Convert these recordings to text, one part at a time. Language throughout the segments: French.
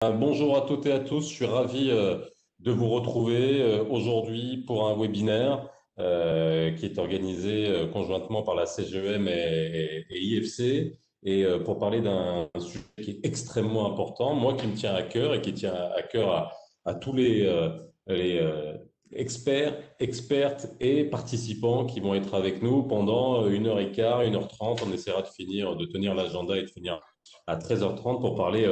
Bonjour à toutes et à tous, je suis ravi de vous retrouver aujourd'hui pour un webinaire qui est organisé conjointement par la CGEM et IFC pour parler d'un sujet qui est extrêmement important, moi qui me tient à cœur et qui tient à cœur à tous les experts, expertes et participants qui vont être avec nous pendant 1h15, 1h30. On essaiera de tenir l'agenda et de finir à 13h30 pour parler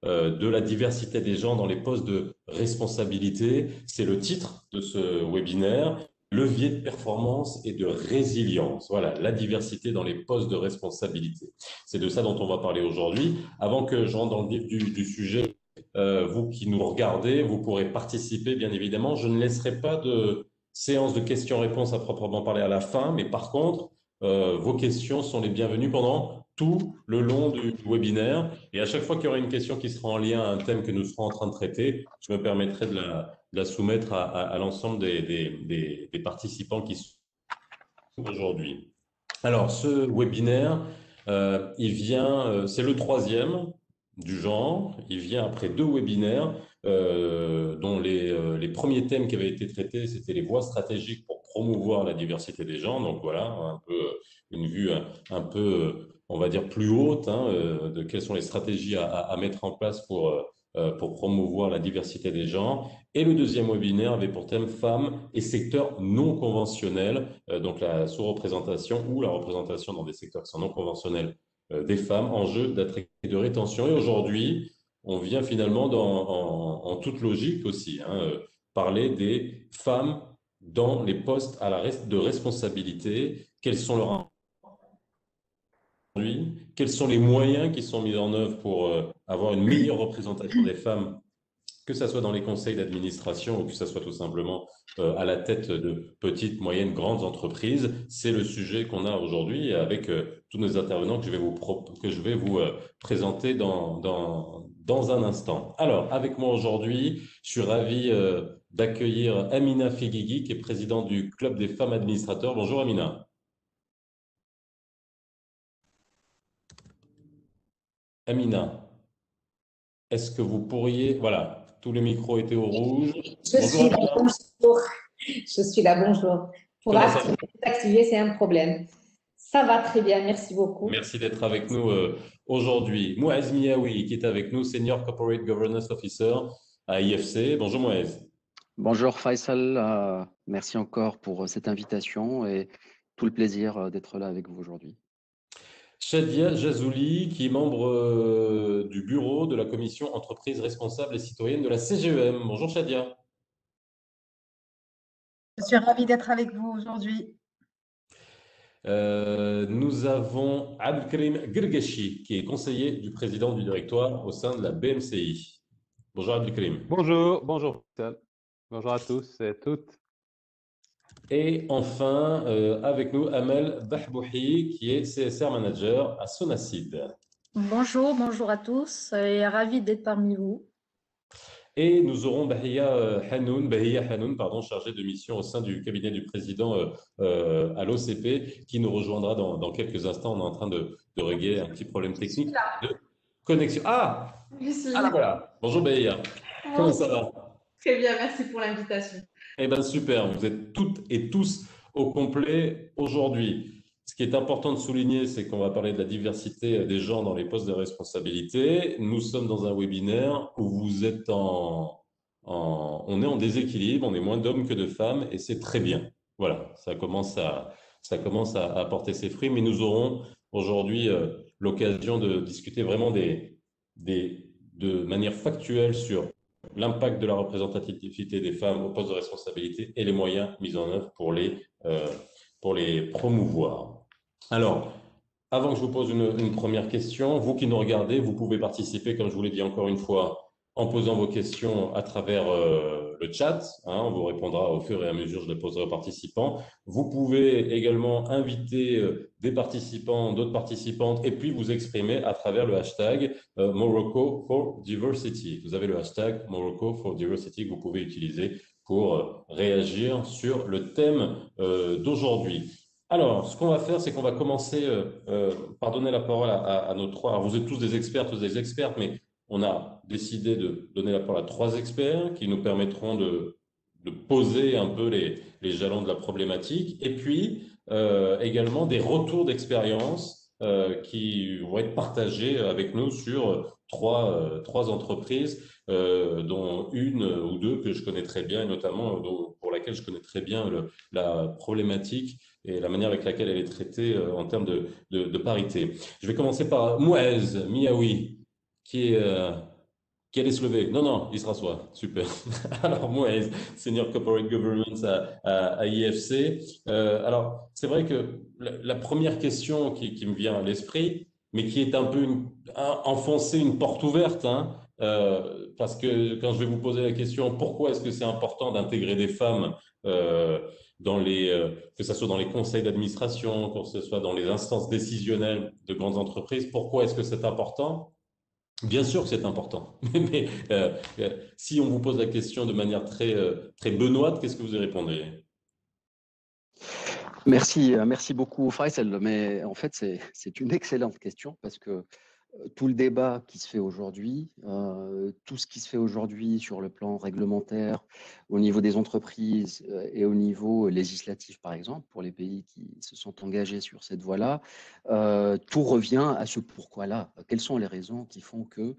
de la diversité des gens dans les postes de responsabilité. C'est le titre de ce webinaire, levier de performance et de résilience. Voilà, la diversité dans les postes de responsabilité. C'est de ça dont on va parler aujourd'hui. Avant que je rentre dans le vif du sujet, vous qui nous regardez, vous pourrez participer, bien évidemment. Je ne laisserai pas de séance de questions-réponses à proprement parler à la fin, mais par contre, vos questions sont les bienvenues pendant tout le long du webinaire. Et à chaque fois qu'il y aura une question qui sera en lien à un thème que nous serons en train de traiter, je me permettrai de la soumettre à l'ensemble des participants qui sont aujourd'hui. Alors, ce webinaire, c'est le troisième du genre. Il vient après deux webinaires dont les premiers thèmes qui avaient été traités, c'était les voies stratégiques pour promouvoir la diversité des gens. Donc voilà, un peu une vue un peu, on va dire, plus haute de quelles sont les stratégies à mettre en place pour promouvoir la diversité des gens. Et le deuxième webinaire avait pour thème femmes et secteurs non conventionnels, donc la sous-représentation ou la représentation dans des secteurs qui sont non conventionnels des femmes, enjeux d'attrait et de rétention. Et aujourd'hui, on vient finalement en toute logique aussi, parler des femmes dans les postes de responsabilité, quels sont leurs aujourd'hui, quels sont les moyens qui sont mis en œuvre pour avoir une meilleure représentation des femmes, que ce soit dans les conseils d'administration ou que ce soit tout simplement à la tête de petites, moyennes, grandes entreprises. C'est le sujet qu'on a aujourd'hui avec tous nos intervenants que je vais vous présenter dans un instant. Alors, avec moi aujourd'hui, je suis ravi d'accueillir Amina Figuigui, qui est présidente du Club des femmes administrateurs. Bonjour Amina. Amina, est-ce que vous pourriez... Voilà, tous les micros étaient au rouge. Je Bonjour suis là, Amina. bonjour. Je suis là, bonjour. Pour Comment ça va? activer, désactiver, c'est un problème. Ça va très bien, merci beaucoup. Merci d'être avec nous aujourd'hui. Mouaz Miaoui, qui est avec nous, Senior Corporate Governance Officer à IFC. Bonjour Mouaz. Bonjour Faisal, merci encore pour cette invitation et tout le plaisir d'être là avec vous aujourd'hui. Shadia Jazouli, qui est membre du bureau de la commission entreprises responsables et citoyennes de la CGEM. Bonjour Shadia. Je suis ravie d'être avec vous aujourd'hui. Nous avons Abdelkrim Gergeshi, qui est conseiller du président du directoire au sein de la BMCI. Bonjour Abdelkrim. Bonjour, bonjour, Pascal. Bonjour à tous et toutes. Et enfin, avec nous, Amel Bahbouhi, qui est CSR Manager à Sonacid. Bonjour, bonjour à tous et ravi d'être parmi vous. Et nous aurons Bahia Hanoun, pardon, chargée de mission au sein du cabinet du président à l'OCP, qui nous rejoindra dans quelques instants. On est en train de régler un petit problème technique de connexion. Ah, voilà. Bonjour Bahia. Comment ça va? Très bien, merci pour l'invitation. Eh bien, super. Vous êtes toutes et tous au complet aujourd'hui. Ce qui est important de souligner, c'est qu'on va parler de la diversité des gens dans les postes de responsabilité. Nous sommes dans un webinaire où vous êtes on est en déséquilibre, on est moins d'hommes que de femmes et c'est très bien. Voilà, ça commence à porter ses fruits, mais nous aurons aujourd'hui l'occasion de discuter vraiment de manière factuelle sur l'impact de la représentativité des femmes au poste de responsabilité et les moyens mis en œuvre pour les promouvoir. Alors, avant que je vous pose une première question, vous qui nous regardez, vous pouvez participer, comme je vous l'ai dit encore une fois, en posant vos questions à travers le chat. On vous répondra au fur et à mesure, je les poserai aux participants. Vous pouvez également inviter des participants, d'autres participantes, et puis vous exprimer à travers le hashtag Morocco for Diversity. Vous avez le hashtag Morocco for Diversity que vous pouvez utiliser pour réagir sur le thème d'aujourd'hui. Alors, ce qu'on va faire, c'est qu'on va commencer par donner la parole à nos trois. Alors, vous êtes tous des experts, tous des expertes, mais on a décidé de donner la parole à 3 experts qui nous permettront de poser un peu les jalons de la problématique, et puis également des retours d'expérience qui vont être partagés avec nous sur trois entreprises, dont une ou deux que je connais très bien, et notamment pour laquelle je connais très bien la problématique et la manière avec laquelle elle est traitée en termes de parité. Je vais commencer par Mouez Miaoui, qui est, qui allait se lever. Non, non, il se rassoit. Super. Alors, Mouez, Senior Corporate Governance à IFC. Alors, c'est vrai que la première question qui me vient à l'esprit, mais qui est un peu enfoncer une porte ouverte, hein, parce que quand je vais vous poser la question, pourquoi est-ce que c'est important d'intégrer des femmes que ce soit dans les conseils d'administration, que ce soit dans les instances décisionnelles de grandes entreprises, pourquoi est-ce que c'est important? Bien sûr que c'est important, mais si on vous pose la question de manière très benoîte, qu'est-ce que vous y répondez? Merci beaucoup Faisal, mais en fait c'est une excellente question parce que tout le débat qui se fait aujourd'hui, tout ce qui se fait aujourd'hui sur le plan réglementaire, au niveau des entreprises et au niveau législatif, par exemple, pour les pays qui se sont engagés sur cette voie-là, tout revient à ce pourquoi-là. Quelles sont les raisons qui font que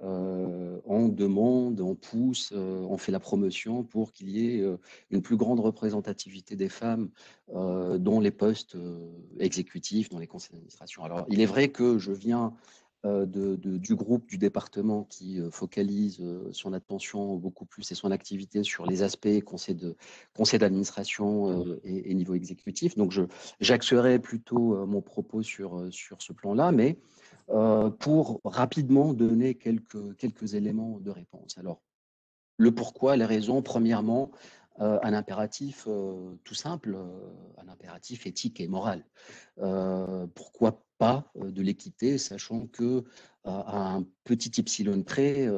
on demande, on pousse, on fait la promotion pour qu'il y ait une plus grande représentativité des femmes dans les postes exécutifs, dans les conseils d'administration. Alors, il est vrai que je viens du groupe, du département qui focalise son attention beaucoup plus et son activité sur les aspects conseil d'administration et niveau exécutif. Donc, j'axerai plutôt mon propos sur ce plan-là, mais pour rapidement donner quelques éléments de réponse. Alors, le pourquoi, les raisons, premièrement, un impératif tout simple, un impératif éthique et moral. Pourquoi pas de l'équité, sachant que à un petit epsilon près,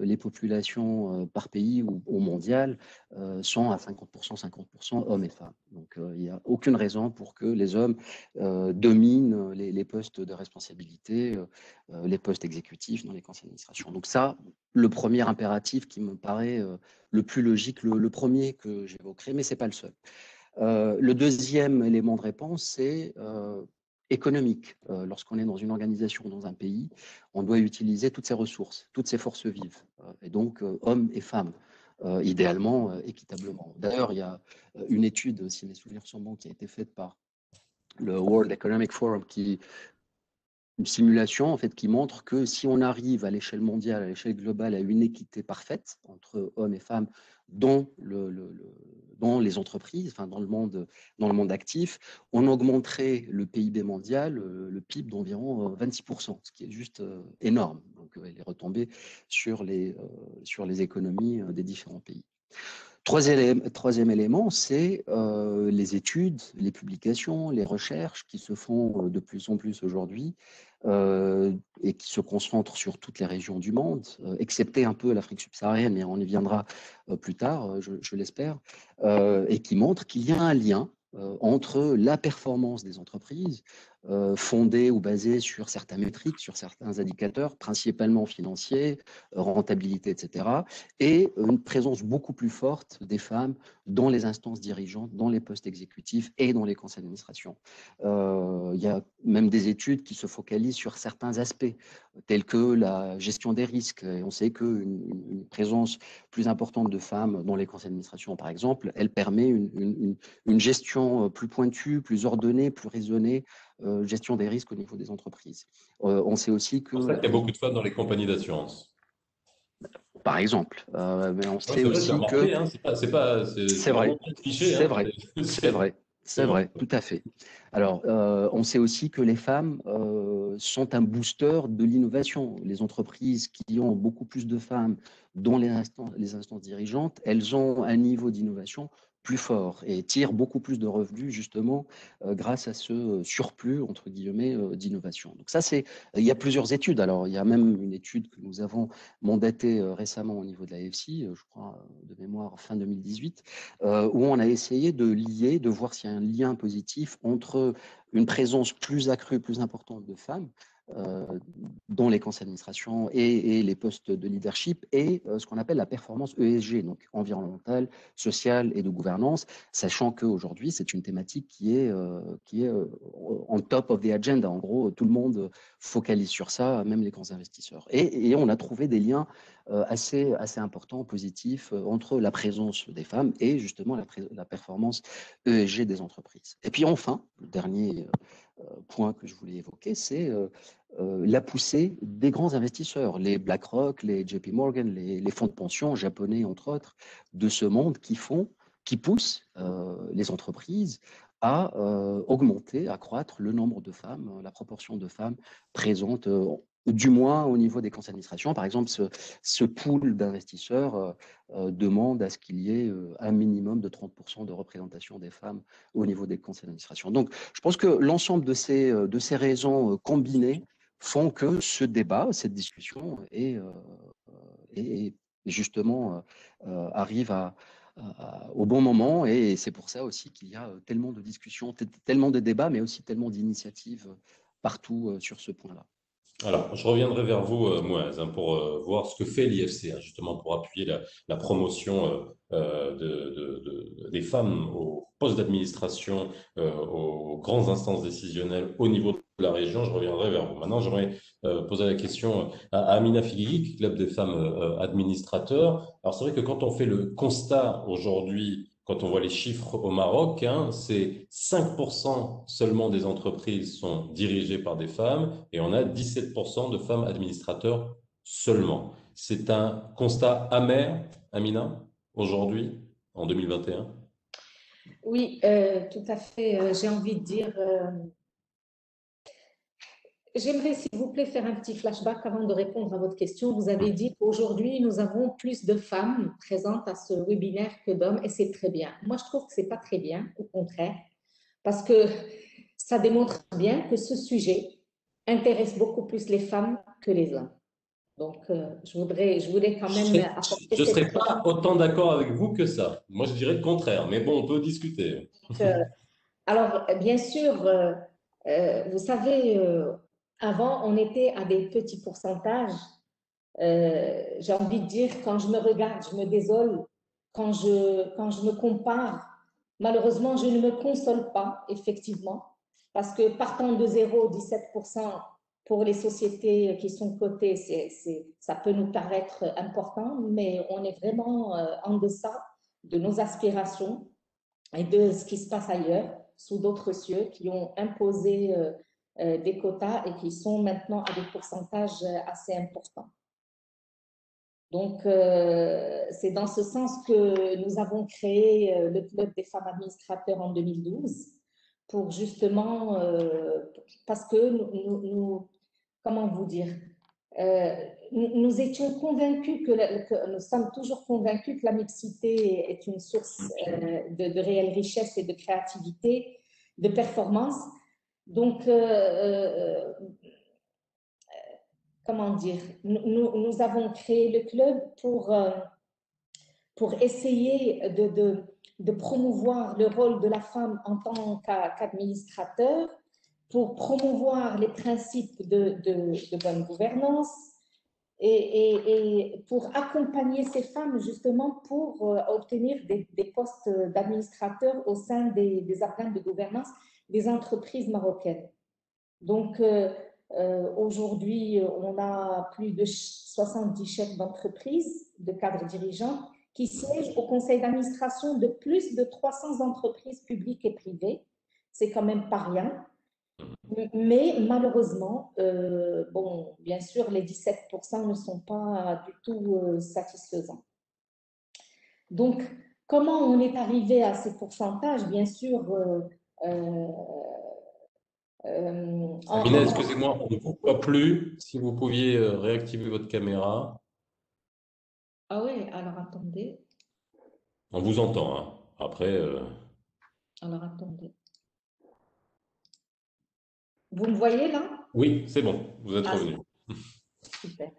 les populations par pays ou au mondial sont à 50%, 50% hommes et femmes. Donc il n'y a aucune raison pour que les hommes dominent les postes de responsabilité, les postes exécutifs dans les conseils d'administration. Donc ça, le premier impératif qui me paraît le plus logique, le premier que j'évoquerai, mais ce n'est pas le seul. Le deuxième élément de réponse, c'est économique. Lorsqu'on est dans une organisation, dans un pays, on doit utiliser toutes ses ressources, toutes ses forces vives, et donc hommes et femmes, idéalement, équitablement. D'ailleurs, il y a une étude, si mes souvenirs sont bons, qui a été faite par le World Economic Forum, une simulation en fait, qui montre que si on arrive à l'échelle mondiale, à l'échelle globale, à une équité parfaite entre hommes et femmes dans les entreprises, enfin dans le monde actif, on augmenterait le PIB mondial, le PIB d'environ 26%, ce qui est juste énorme. Donc, les retombées sur les économies des différents pays. Troisième élément, c'est les études, les publications, les recherches qui se font de plus en plus aujourd'hui et qui se concentrent sur toutes les régions du monde, excepté un peu l'Afrique subsaharienne, mais on y viendra plus tard, je l'espère, et qui montrent qu'il y a un lien entre la performance des entreprises fondée ou basée sur certaines métriques, sur certains indicateurs, principalement financiers, rentabilité, etc., et une présence beaucoup plus forte des femmes dans les instances dirigeantes, dans les postes exécutifs et dans les conseils d'administration. Il y a même des études qui se focalisent sur certains aspects, tels que la gestion des risques. Et on sait qu'une présence plus importante de femmes dans les conseils d'administration, par exemple, elle permet une gestion plus pointue, plus ordonnée, plus raisonnée, gestion des risques au niveau des entreprises. On sait aussi que... C'est pour ça qu'il y a beaucoup de femmes dans les compagnies d'assurance. Par exemple, mais on sait vrai, aussi remarqué, que... hein, c'est vrai, cliché, c'est hein. vrai, c'est vrai. C'est vrai, tout à fait. Alors, on sait aussi que les femmes sont un booster de l'innovation. Les entreprises qui ont beaucoup plus de femmes dans les instances dirigeantes, elles ont un niveau d'innovation plus fort et tirent beaucoup plus de revenus justement grâce à ce surplus, entre guillemets, d'innovation. Donc ça, il y a plusieurs études. Alors, il y a même une étude que nous avons mandatée récemment au niveau de la FCI, je crois, de mémoire fin 2018, où on a essayé de lier, de voir s'il y a un lien positif entre une présence plus accrue, plus importante de femmes euh, dans les conseils d'administration et les postes de leadership, et ce qu'on appelle la performance ESG, donc environnementale, sociale et de gouvernance, sachant qu'aujourd'hui, c'est une thématique qui est on top of the agenda. En gros, tout le monde focalise sur ça, même les grands investisseurs. Et on a trouvé des liens assez importants, positifs, entre la présence des femmes et justement la performance ESG des entreprises. Et puis enfin, le dernier point que je voulais évoquer, c'est la poussée des grands investisseurs, les BlackRock, les JP Morgan, les fonds de pension japonais, entre autres, de ce monde qui poussent les entreprises à augmenter, à croître le nombre de femmes, la proportion de femmes présentes, du moins au niveau des conseils d'administration. Par exemple, ce pool d'investisseurs demande à ce qu'il y ait un minimum de 30% de représentation des femmes au niveau des conseils d'administration. Donc, je pense que l'ensemble de ces raisons combinées font que ce débat, cette discussion est justement arrive au bon moment, et c'est pour ça aussi qu'il y a tellement de discussions, tellement de débats, mais aussi tellement d'initiatives partout sur ce point-là. Alors, je reviendrai vers vous, Mouaz, pour voir ce que fait l'IFC, justement pour appuyer la promotion des femmes aux postes d'administration, aux grandes instances décisionnelles au niveau de la région. Je reviendrai vers vous. Maintenant, j'aimerais poser la question à Amina Figuigui, Club des femmes administrateurs. Alors, c'est vrai que quand on fait le constat aujourd'hui, quand on voit les chiffres au Maroc, hein, c'est 5% seulement des entreprises sont dirigées par des femmes et on a 17% de femmes administrateurs seulement. C'est un constat amer, Amina, aujourd'hui, en 2021? Oui, tout à fait. J'ai envie de dire, j'aimerais, s'il vous plaît, faire un petit flashback avant de répondre à votre question. Vous avez dit qu'aujourd'hui, nous avons plus de femmes présentes à ce webinaire que d'hommes, et c'est très bien. Moi, je trouve que ce n'est pas très bien, au contraire, parce que ça démontre bien que ce sujet intéresse beaucoup plus les femmes que les hommes. Donc, je voulais quand même apporter Je ne cette... serais pas autant d'accord avec vous que ça. Moi, je dirais le contraire, mais bon, on peut discuter. Alors, bien sûr, vous savez, avant, on était à des petits pourcentages. J'ai envie de dire, quand je me regarde, je me désole. Quand je me compare, malheureusement, je ne me console pas, effectivement, parce que partant de 0, 17% pour les sociétés qui sont cotées, ça peut nous paraître important, mais on est vraiment en deçà de nos aspirations et de ce qui se passe ailleurs, sous d'autres cieux, qui ont imposé des quotas et qui sont maintenant à des pourcentages assez importants. Donc, c'est dans ce sens que nous avons créé le Club des femmes administrateurs en 2012 pour justement, parce que nous comment vous dire, nous étions convaincus que nous sommes toujours convaincus que la mixité est une source de réelle richesse et de créativité, de performance. Donc, comment dire, nous avons créé le club pour essayer de promouvoir le rôle de la femme en tant qu'administrateur, pour promouvoir les principes de bonne gouvernance et pour accompagner ces femmes justement pour obtenir des postes d'administrateurs au sein des organes de gouvernance des entreprises marocaines. Donc, aujourd'hui, on a plus de 70 chefs d'entreprise, de cadres dirigeants, qui siègent au conseil d'administration de plus de 300 entreprises publiques et privées. C'est quand même pas rien. Mais malheureusement, bon, bien sûr, les 17% ne sont pas du tout satisfaisants. Donc, comment on est arrivé à ces pourcentages? Bien sûr, Amina, excusez-moi, on ne vous voit plus. Si vous pouviez réactiver votre caméra. Ah oui, alors attendez. On vous entend, hein. Après, Alors attendez. Vous me voyez là? oui, c'est bon, vous êtes Ah, revenu. super.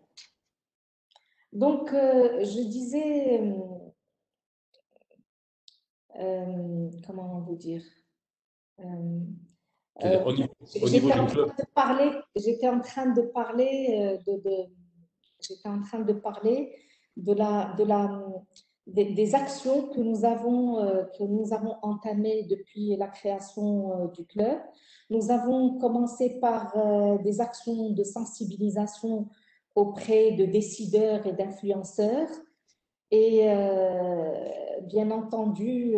Donc, je disais, comment vous dire, C'est-à-dire, au niveau du club. J'étais en train de parler j'étais en train de parler des actions que nous avons entamées depuis la création du club. Nous avons commencé par des actions de sensibilisation auprès de décideurs et d'influenceurs. Et bien entendu,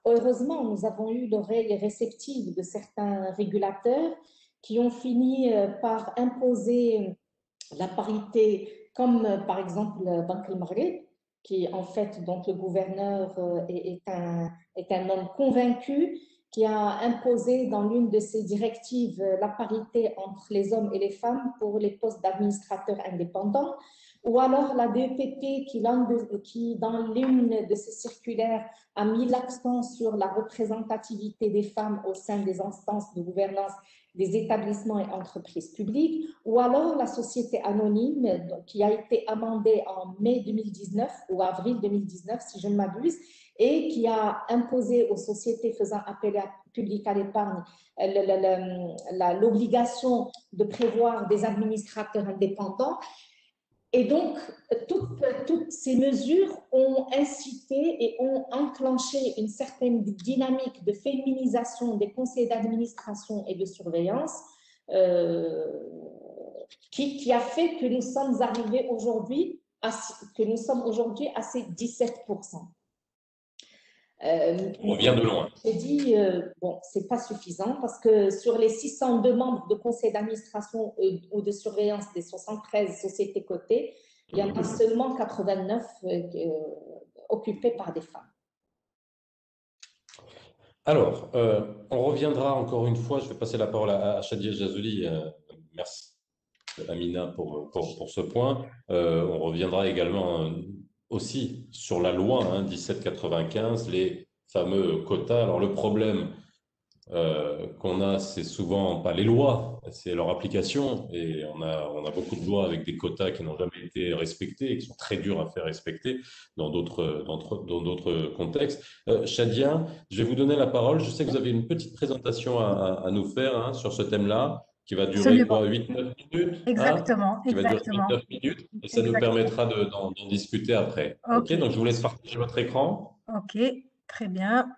heureusement, nous avons eu l'oreille réceptive de certains régulateurs qui ont fini par imposer la parité, comme par exemple Banque El Maghreb, qui en fait, donc le gouverneur est un homme convaincu, qui a imposé dans l'une de ses directives la parité entre les hommes et les femmes pour les postes d'administrateurs indépendants, ou alors la DEPP qui dans l'une de ses circulaires a mis l'accent sur la représentativité des femmes au sein des instances de gouvernance des établissements et entreprises publiques, ou alors la société anonyme qui a été amendée en mai 2019 ou avril 2019, si je ne m'abuse, et qui a imposé aux sociétés faisant appel public à l'épargne l'obligation de prévoir des administrateurs indépendants. Et donc, toutes ces mesures ont incité et ont enclenché une certaine dynamique de féminisation des conseils d'administration et de surveillance qui a fait que nous sommes arrivés aujourd'hui à ces 17%. On vient de loin. J'ai dit, bon, c'est pas suffisant parce que sur les 602 membres de conseil d'administration ou de surveillance des 73 sociétés cotées, il y en a seulement 89 occupés par des femmes. Alors, on reviendra encore une fois, je vais passer la parole à Shadia Jazuli. Merci Amina pour ce point. On reviendra également aussi sur la loi 1795, les fameux quotas. Alors le problème qu'on a, c'est souvent pas les lois, c'est leur application. Et on a beaucoup de lois avec des quotas qui n'ont jamais été respectés et qui sont très durs à faire respecter dans d'autres contextes. Shadia, je vais vous donner la parole. Je sais que vous avez une petite présentation à nous faire sur ce thème-là, qui va durer quoi, 8-9 minutes? Exactement, Qui va durer exactement. 8-9 minutes, et ça nous permettra d'en discuter après. Ok. Donc je vous laisse partager votre écran. Ok, très bien.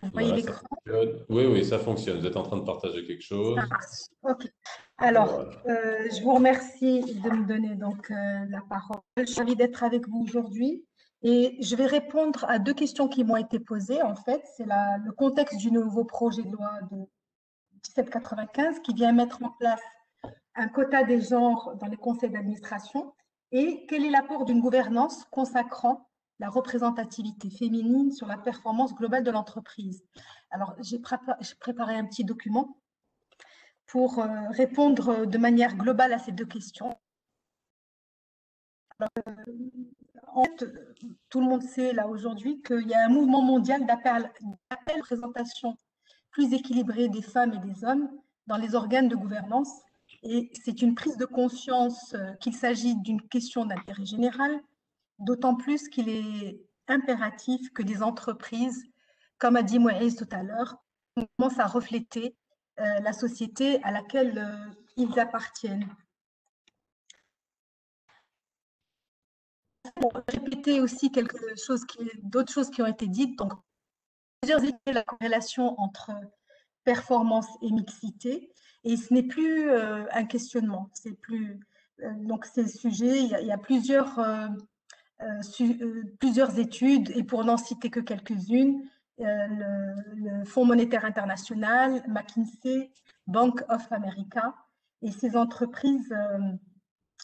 Vous voyez Voilà, ça l'écran? fonctionne. Oui, ça fonctionne. Vous êtes en train de partager quelque chose. Ça marche. Ok. Alors, Voilà. je vous remercie de me donner donc la parole. Je suis ravie d'être avec vous aujourd'hui et je vais répondre à deux questions qui m'ont été posées. En fait, c'est le contexte du nouveau projet de loi de 1795 qui vient mettre en place un quota des genres dans les conseils d'administration et quel est l'apport d'une gouvernance consacrant la représentativité féminine sur la performance globale de l'entreprise. Alors, j'ai préparé un petit document pour répondre de manière globale à ces deux questions. En fait, tout le monde sait là aujourd'hui qu'il y a un mouvement mondial d'appel à la représentation plus équilibrée des femmes et des hommes dans les organes de gouvernance. Et c'est une prise de conscience qu'il s'agit d'une question d'intérêt général, d'autant plus qu'il est impératif que des entreprises, comme a dit Moïse tout à l'heure, commencent à refléter la société à laquelle ils appartiennent. Pour répéter aussi d'autres choses qui ont été dites, donc plusieurs études de la corrélation entre performance et mixité, et ce n'est plus un questionnement, c'est plus donc ces sujets, il y a plusieurs études, et pour n'en citer que quelques-unes, le Fonds monétaire international, McKinsey, Bank of America, et ces entreprises,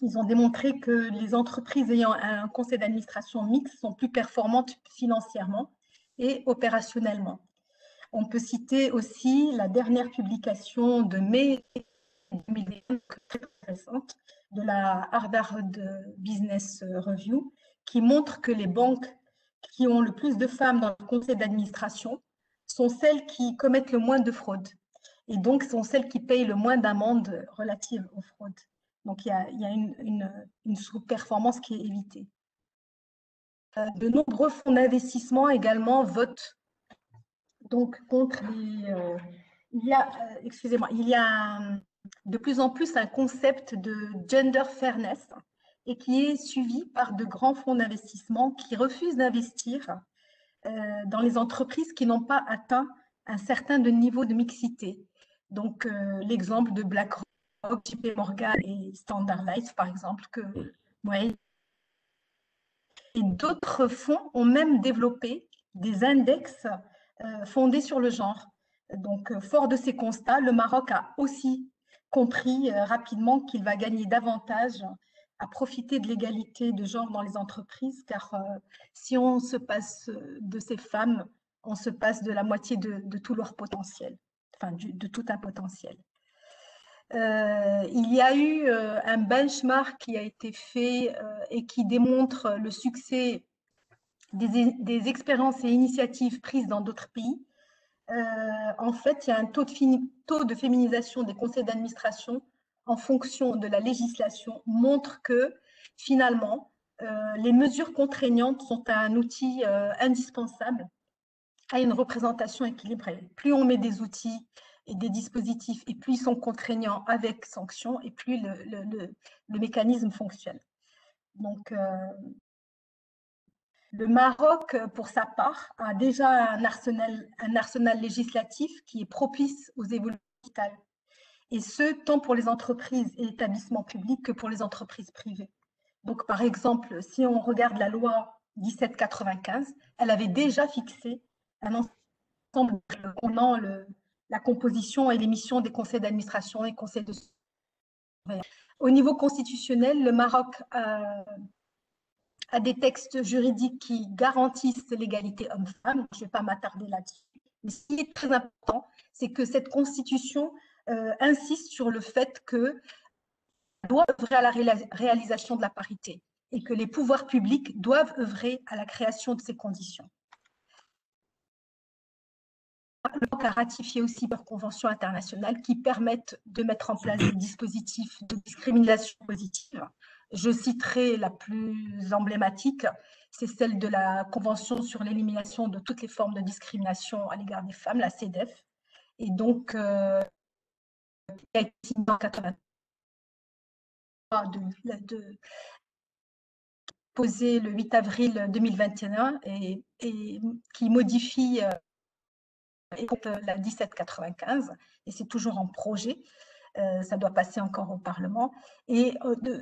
ils ont démontré que les entreprises ayant un conseil d'administration mixte sont plus performantes financièrement et opérationnellement. On peut citer aussi la dernière publication de mai 2020, très récente, de la Harvard Business Review, qui montre que les banques qui ont le plus de femmes dans le conseil d'administration sont celles qui commettent le moins de fraudes et donc sont celles qui payent le moins d'amendes relatives aux fraudes. Donc, il y a une sous-performance qui est évitée. de nombreux fonds d'investissement également votent donc contre les… il y a de plus en plus un concept de gender fairness et qui est suivi par de grands fonds d'investissement qui refusent d'investir dans les entreprises qui n'ont pas atteint un certain niveau de mixité. Donc, l'exemple de BlackRock, JP Morgan et Standard Life, par exemple, et d'autres fonds ont même développé des index fondés sur le genre. Donc, fort de ces constats, le Maroc a aussi compris rapidement qu'il va gagner davantage à profiter de l'égalité de genre dans les entreprises, car si on se passe de ces femmes, on se passe de la moitié de tout leur potentiel, enfin de tout un potentiel. Il y a eu un benchmark qui a été fait et qui démontre le succès des expériences et initiatives prises dans d'autres pays. En fait, il y a un taux de féminisation des conseils d'administration en fonction de la législation montre que finalement, les mesures contraignantes sont un outil indispensable à une représentation équilibrée. Plus on met des outils et des dispositifs et plus ils sont contraignants avec sanctions et plus le mécanisme fonctionne. Donc, le Maroc, pour sa part, a déjà un arsenal législatif qui est propice aux évolutions digitales, et ce, tant pour les entreprises et établissements publics que pour les entreprises privées. Donc, par exemple, si on regarde la loi 1795, elle avait déjà fixé un ensemble concernant la composition et les missions des conseils d'administration et conseils de surveillance. Au niveau constitutionnel, le Maroc à des textes juridiques qui garantissent l'égalité homme-femme. Je ne vais pas m'attarder là-dessus. Mais ce qui est très important, c'est que cette constitution insiste sur le fait que doit œuvrer à la réalisation de la parité et que les pouvoirs publics doivent œuvrer à la création de ces conditions. Le Maroc a ratifié aussi leurs conventions internationales qui permettent de mettre en place des dispositifs de discrimination positive. Je citerai la plus emblématique, c'est celle de la Convention sur l'élimination de toutes les formes de discrimination à l'égard des femmes, la CEDEF, et donc qui a été signée en 1983, posée le 8 avril 2021 et qui modifie la 1795, et c'est toujours en projet. Ça doit passer encore au Parlement. Et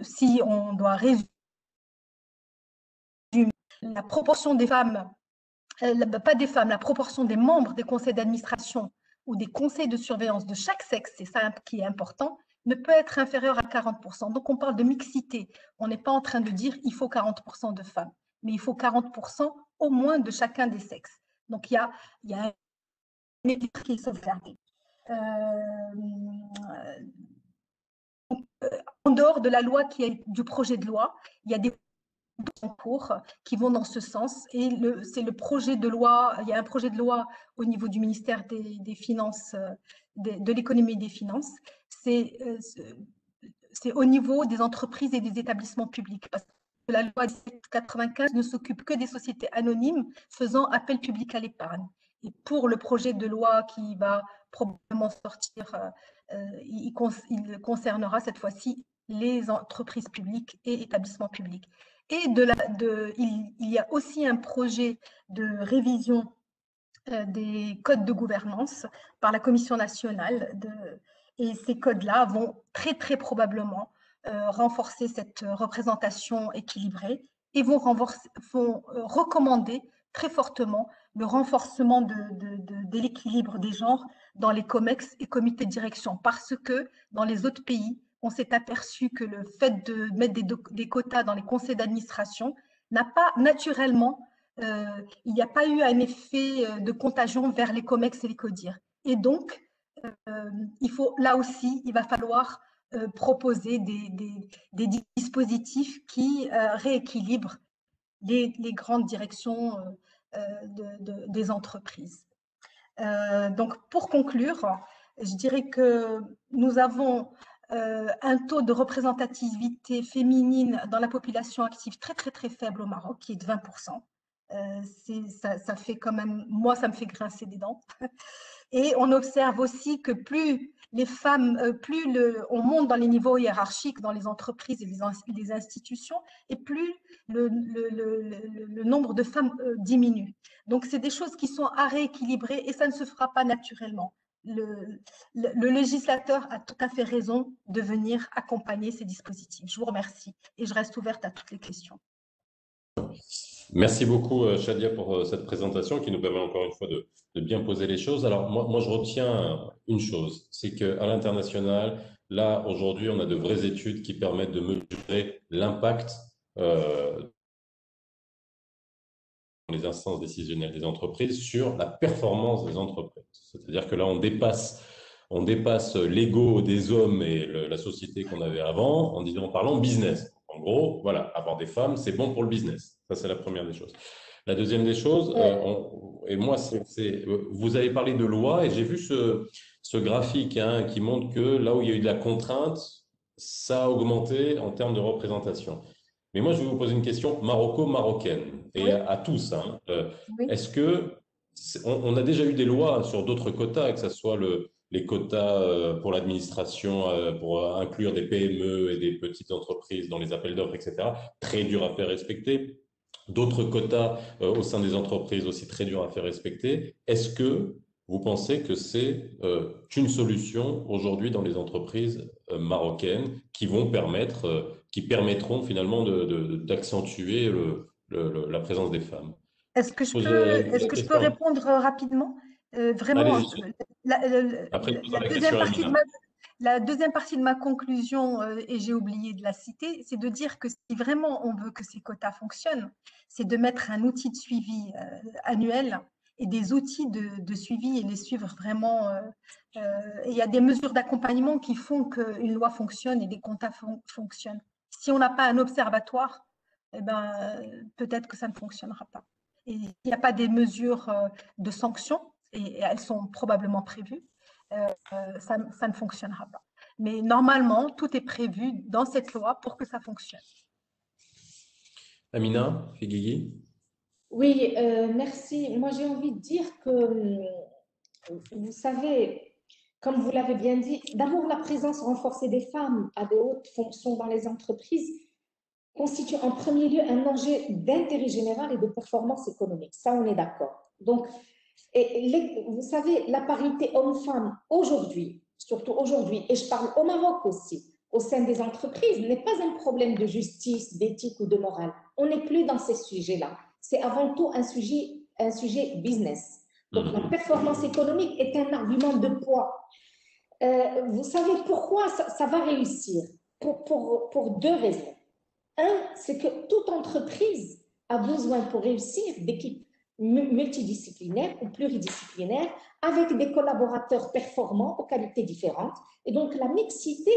si on doit résumer la proportion des femmes, pas des femmes, la proportion des membres des conseils d'administration ou des conseils de surveillance de chaque sexe, c'est ça qui est important, ne peut être inférieure à 40%. Donc on parle de mixité. On n'est pas en train de dire il faut 40% de femmes, mais il faut 40% au moins de chacun des sexes. Donc il y a un équilibre qui est sauvegardé. En dehors de la loi du projet de loi, il y a des en cours qui vont dans ce sens, et c'est le projet de loi, il y a un projet de loi au niveau du ministère des Finances, de l'économie et des finances, c'est au niveau des entreprises et des établissements publics, parce que la loi 1795 ne s'occupe que des sociétés anonymes faisant appel public à l'épargne. Et pour le projet de loi qui va probablement sortir, il concernera cette fois-ci les entreprises publiques et établissements publics. Et il y a aussi un projet de révision des codes de gouvernance par la Commission nationale. Et ces codes-là vont très, très probablement renforcer cette représentation équilibrée et vont recommander très fortement le renforcement de l'équilibre des genres dans les COMEX et comités de direction, parce que dans les autres pays, on s'est aperçu que le fait de mettre des quotas dans les conseils d'administration n'a pas naturellement, il n'y a pas eu un effet de contagion vers les COMEX et les CODIR. Et donc, là aussi, il va falloir proposer des dispositifs qui rééquilibrent les grandes directions des entreprises. Donc, pour conclure, je dirais que nous avons un taux de représentativité féminine dans la population active très, très, très faible au Maroc, qui est de 20%. Ça fait quand même, moi, ça me fait grincer des dents. Et on observe aussi que plus les femmes, on monte dans les niveaux hiérarchiques, dans les entreprises et les institutions, et plus le nombre de femmes diminue. Donc, c'est des choses qui sont à rééquilibrer et ça ne se fera pas naturellement. Le législateur a tout à fait raison de venir accompagner ces dispositifs. Je vous remercie et je reste ouverte à toutes les questions. Merci beaucoup, Shadia, pour cette présentation qui nous permet encore une fois de bien poser les choses. Alors, moi, je retiens une chose, c'est qu'à l'international, là, aujourd'hui, on a de vraies études qui permettent de mesurer l'impact dans les instances décisionnelles des entreprises sur la performance des entreprises. C'est-à-dire que là, on dépasse l'ego des hommes et la société qu'on avait avant en parlant business. En gros, voilà, avoir des femmes, c'est bon pour le business. Ça, c'est la première des choses. La deuxième des choses, et moi, vous avez parlé de loi et j'ai vu ce graphique qui montre que là où il y a eu de la contrainte, ça a augmenté en termes de représentation. Mais moi, je vais vous poser une question maroco-marocaine et Oui. à tous. Oui. Est-ce que on a déjà eu des lois sur d'autres quotas, que ce soit les quotas pour l'administration, pour inclure des PME et des petites entreprises dans les appels d'offres, etc. Très dur à faire respecter. D'autres quotas au sein des entreprises aussi très durs à faire respecter. Est-ce que vous pensez que c'est une solution aujourd'hui dans les entreprises marocaines qui permettront finalement d'accentuer la présence des femmes? Est-ce que je peux répondre rapidement? Vraiment, Après, la deuxième partie de ma conclusion, et j'ai oublié de la citer, c'est de dire que si vraiment on veut que ces quotas fonctionnent, c'est de mettre un outil de suivi annuel et des outils de suivi et les suivre vraiment. Et il y a des mesures d'accompagnement qui font qu'une loi fonctionne et des quotas fonctionnent. Si on n'a pas un observatoire, eh ben, peut-être que ça ne fonctionnera pas. Et il n'y a pas des mesures de sanctions, et elles sont probablement prévues, ça ne fonctionnera pas. Mais normalement, tout est prévu dans cette loi pour que ça fonctionne. Amina Figuigui? Oui, merci. Moi, j'ai envie de dire que, vous savez, comme vous l'avez bien dit, d'abord, la présence renforcée des femmes à de hautes fonctions dans les entreprises constitue en premier lieu un enjeu d'intérêt général et de performance économique. Ça, on est d'accord. Donc, vous savez, la parité homme-femme aujourd'hui, surtout aujourd'hui, et je parle au Maroc aussi, au sein des entreprises, n'est pas un problème de justice, d'éthique ou de morale. On n'est plus dans ces sujets-là. C'est avant tout un sujet business. Donc, la performance économique est un argument de poids. Vous savez pourquoi ça va réussir? Pour deux raisons. Un, c'est que toute entreprise a besoin pour réussir d'équipes multidisciplinaires ou pluridisciplinaires avec des collaborateurs performants aux qualités différentes. Et donc, la mixité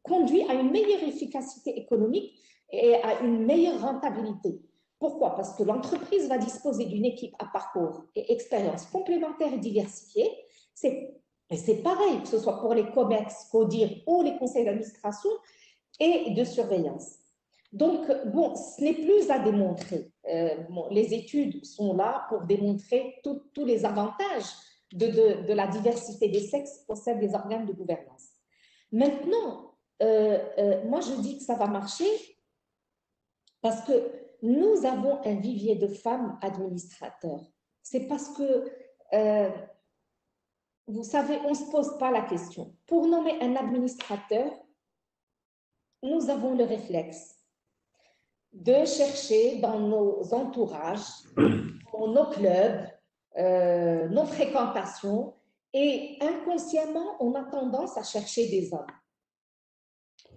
conduit à une meilleure efficacité économique et à une meilleure rentabilité. Pourquoi? Parce que l'entreprise va disposer d'une équipe à parcours et expériences complémentaires et diversifiées. C'est pareil, que ce soit pour les COMEX, CODIR ou les conseils d'administration et de surveillance. Donc, bon, ce n'est plus à démontrer. Les études sont là pour démontrer tous les avantages de la diversité des sexes au sein des organes de gouvernance. Maintenant, moi, je dis que ça va marcher parce que nous avons un vivier de femmes administrateurs. C'est parce que, vous savez, on ne se pose pas la question. Pour nommer un administrateur, nous avons le réflexe de chercher dans nos entourages, dans nos clubs, nos fréquentations, et inconsciemment, on a tendance à chercher des hommes.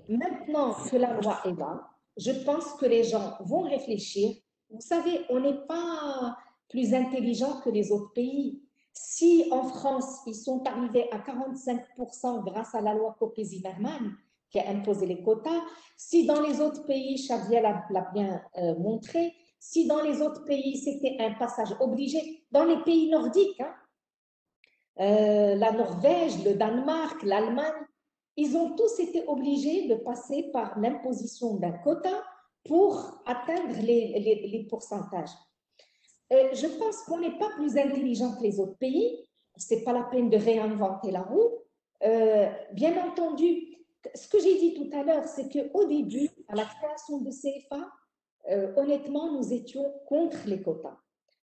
Maintenant que la loi est là, je pense que les gens vont réfléchir. Vous savez, on n'est pas plus intelligent que les autres pays. Si en France, ils sont arrivés à 45% grâce à la loi Copé-Zimmermann, qui a imposé les quotas, si dans les autres pays, Shadia l'a bien montré, si dans les autres pays, c'était un passage obligé, dans les pays nordiques, la Norvège, le Danemark, l'Allemagne, ils ont tous été obligés de passer par l'imposition d'un quota pour atteindre les pourcentages. Je pense qu'on n'est pas plus intelligent que les autres pays. Ce n'est pas la peine de réinventer la roue. Bien entendu, ce que j'ai dit tout à l'heure, c'est qu'au début, à la création de CFA, honnêtement, nous étions contre les quotas.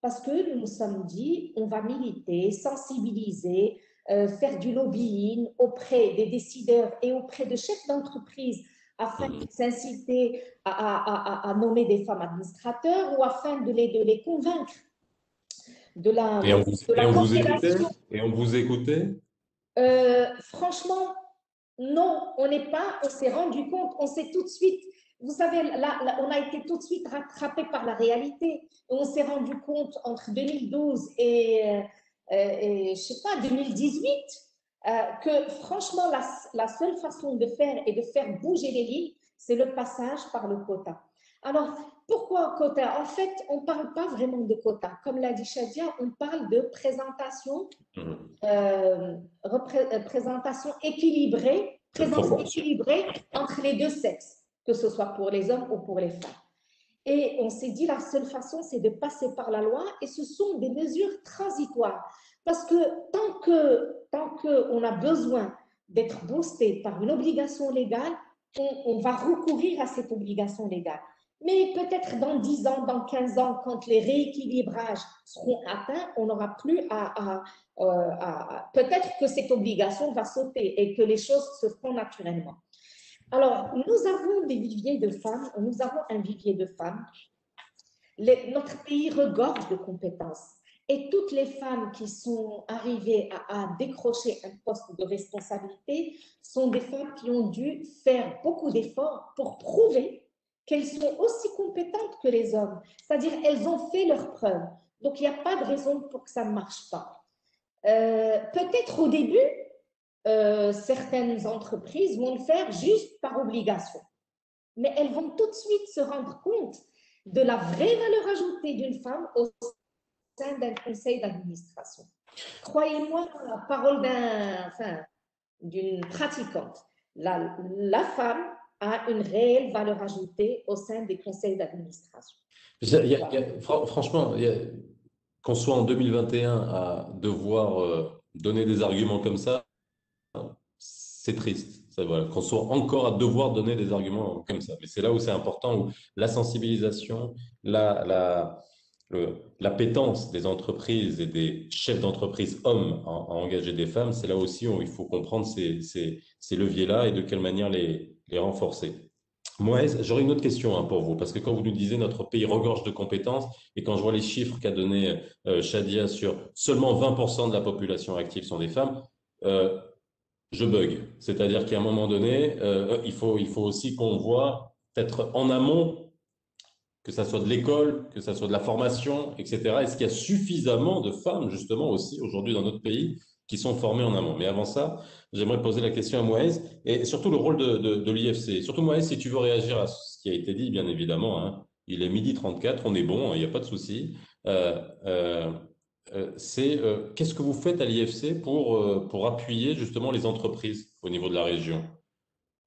Parce que nous nous sommes dit, on va militer, sensibiliser, faire du lobbying auprès des décideurs et auprès de chefs d'entreprise afin de s'inciter à nommer des femmes administrateurs ou afin de les convaincre de la, Et on de la vous écoutait? corrélation. Et on vous écoutait? Franchement, non, on s'est rendu compte, on s'est tout de suite, vous savez, là, on a été tout de suite rattrapé par la réalité. On s'est rendu compte entre 2012 et je sais pas, 2018, que franchement, la seule façon de faire et de faire bouger les lignes, c'est le passage par le quota. Alors, pourquoi quota? En fait, on ne parle pas vraiment de quota. Comme l'a dit Shadia, on parle de présentation, présentation équilibrée, entre les deux sexes, que ce soit pour les hommes ou pour les femmes. Et on s'est dit, la seule façon, c'est de passer par la loi, et ce sont des mesures transitoires. Parce que tant qu'on a besoin d'être boosté par une obligation légale, on va recourir à cette obligation légale. Mais peut-être dans 10 ans, dans 15 ans, quand les rééquilibrages seront atteints, on n'aura plus peut-être que cette obligation va sauter et que les choses se feront naturellement. Alors, nous avons des viviers de femmes, nous avons un vivier de femmes. Notre pays regorge de compétences. Et toutes les femmes qui sont arrivées à décrocher un poste de responsabilité sont des femmes qui ont dû faire beaucoup d'efforts pour prouver qu'elles sont aussi compétentes que les hommes. C'est-à-dire, elles ont fait leurs preuves. Donc, il n'y a pas de raison pour que ça ne marche pas. Peut-être au début, certaines entreprises vont le faire juste par obligation. Mais elles vont tout de suite se rendre compte de la vraie valeur ajoutée d'une femme au sein d'un conseil d'administration. Croyez-moi, la parole d'une pratiquante. La femme a une réelle valeur ajoutée au sein des conseils d'administration. Franchement, qu'on soit en 2021 à devoir donner des arguments comme ça, c'est triste. Voilà, qu'on soit encore à devoir donner des arguments comme ça. Mais c'est là où c'est important, où la sensibilisation, l'appétence des entreprises et des chefs d'entreprise hommes à engager des femmes, c'est là aussi où il faut comprendre ces leviers-là et de quelle manière les renforcer. Moi, j'aurais une autre question pour vous, parce que quand vous nous disiez notre pays regorge de compétences, et quand je vois les chiffres qu'a donné Shadia sur seulement 20% de la population active sont des femmes, je bug. C'est-à-dire qu'à un moment donné, il faut aussi qu'on voit peut-être en amont, que ça soit de l'école, que ça soit de la formation, etc. Est-ce qu'il y a suffisamment de femmes, justement, aussi aujourd'hui dans notre pays, qui sont formées en amont? Mais avant ça, j'aimerais poser la question à Moïse, et surtout le rôle de l'IFC. Surtout Moïse, si tu veux réagir à ce qui a été dit, bien évidemment, hein, il est 12h34, on est bon, il n'y a pas de souci. Qu'est-ce que vous faites à l'IFC pour appuyer justement les entreprises au niveau de la région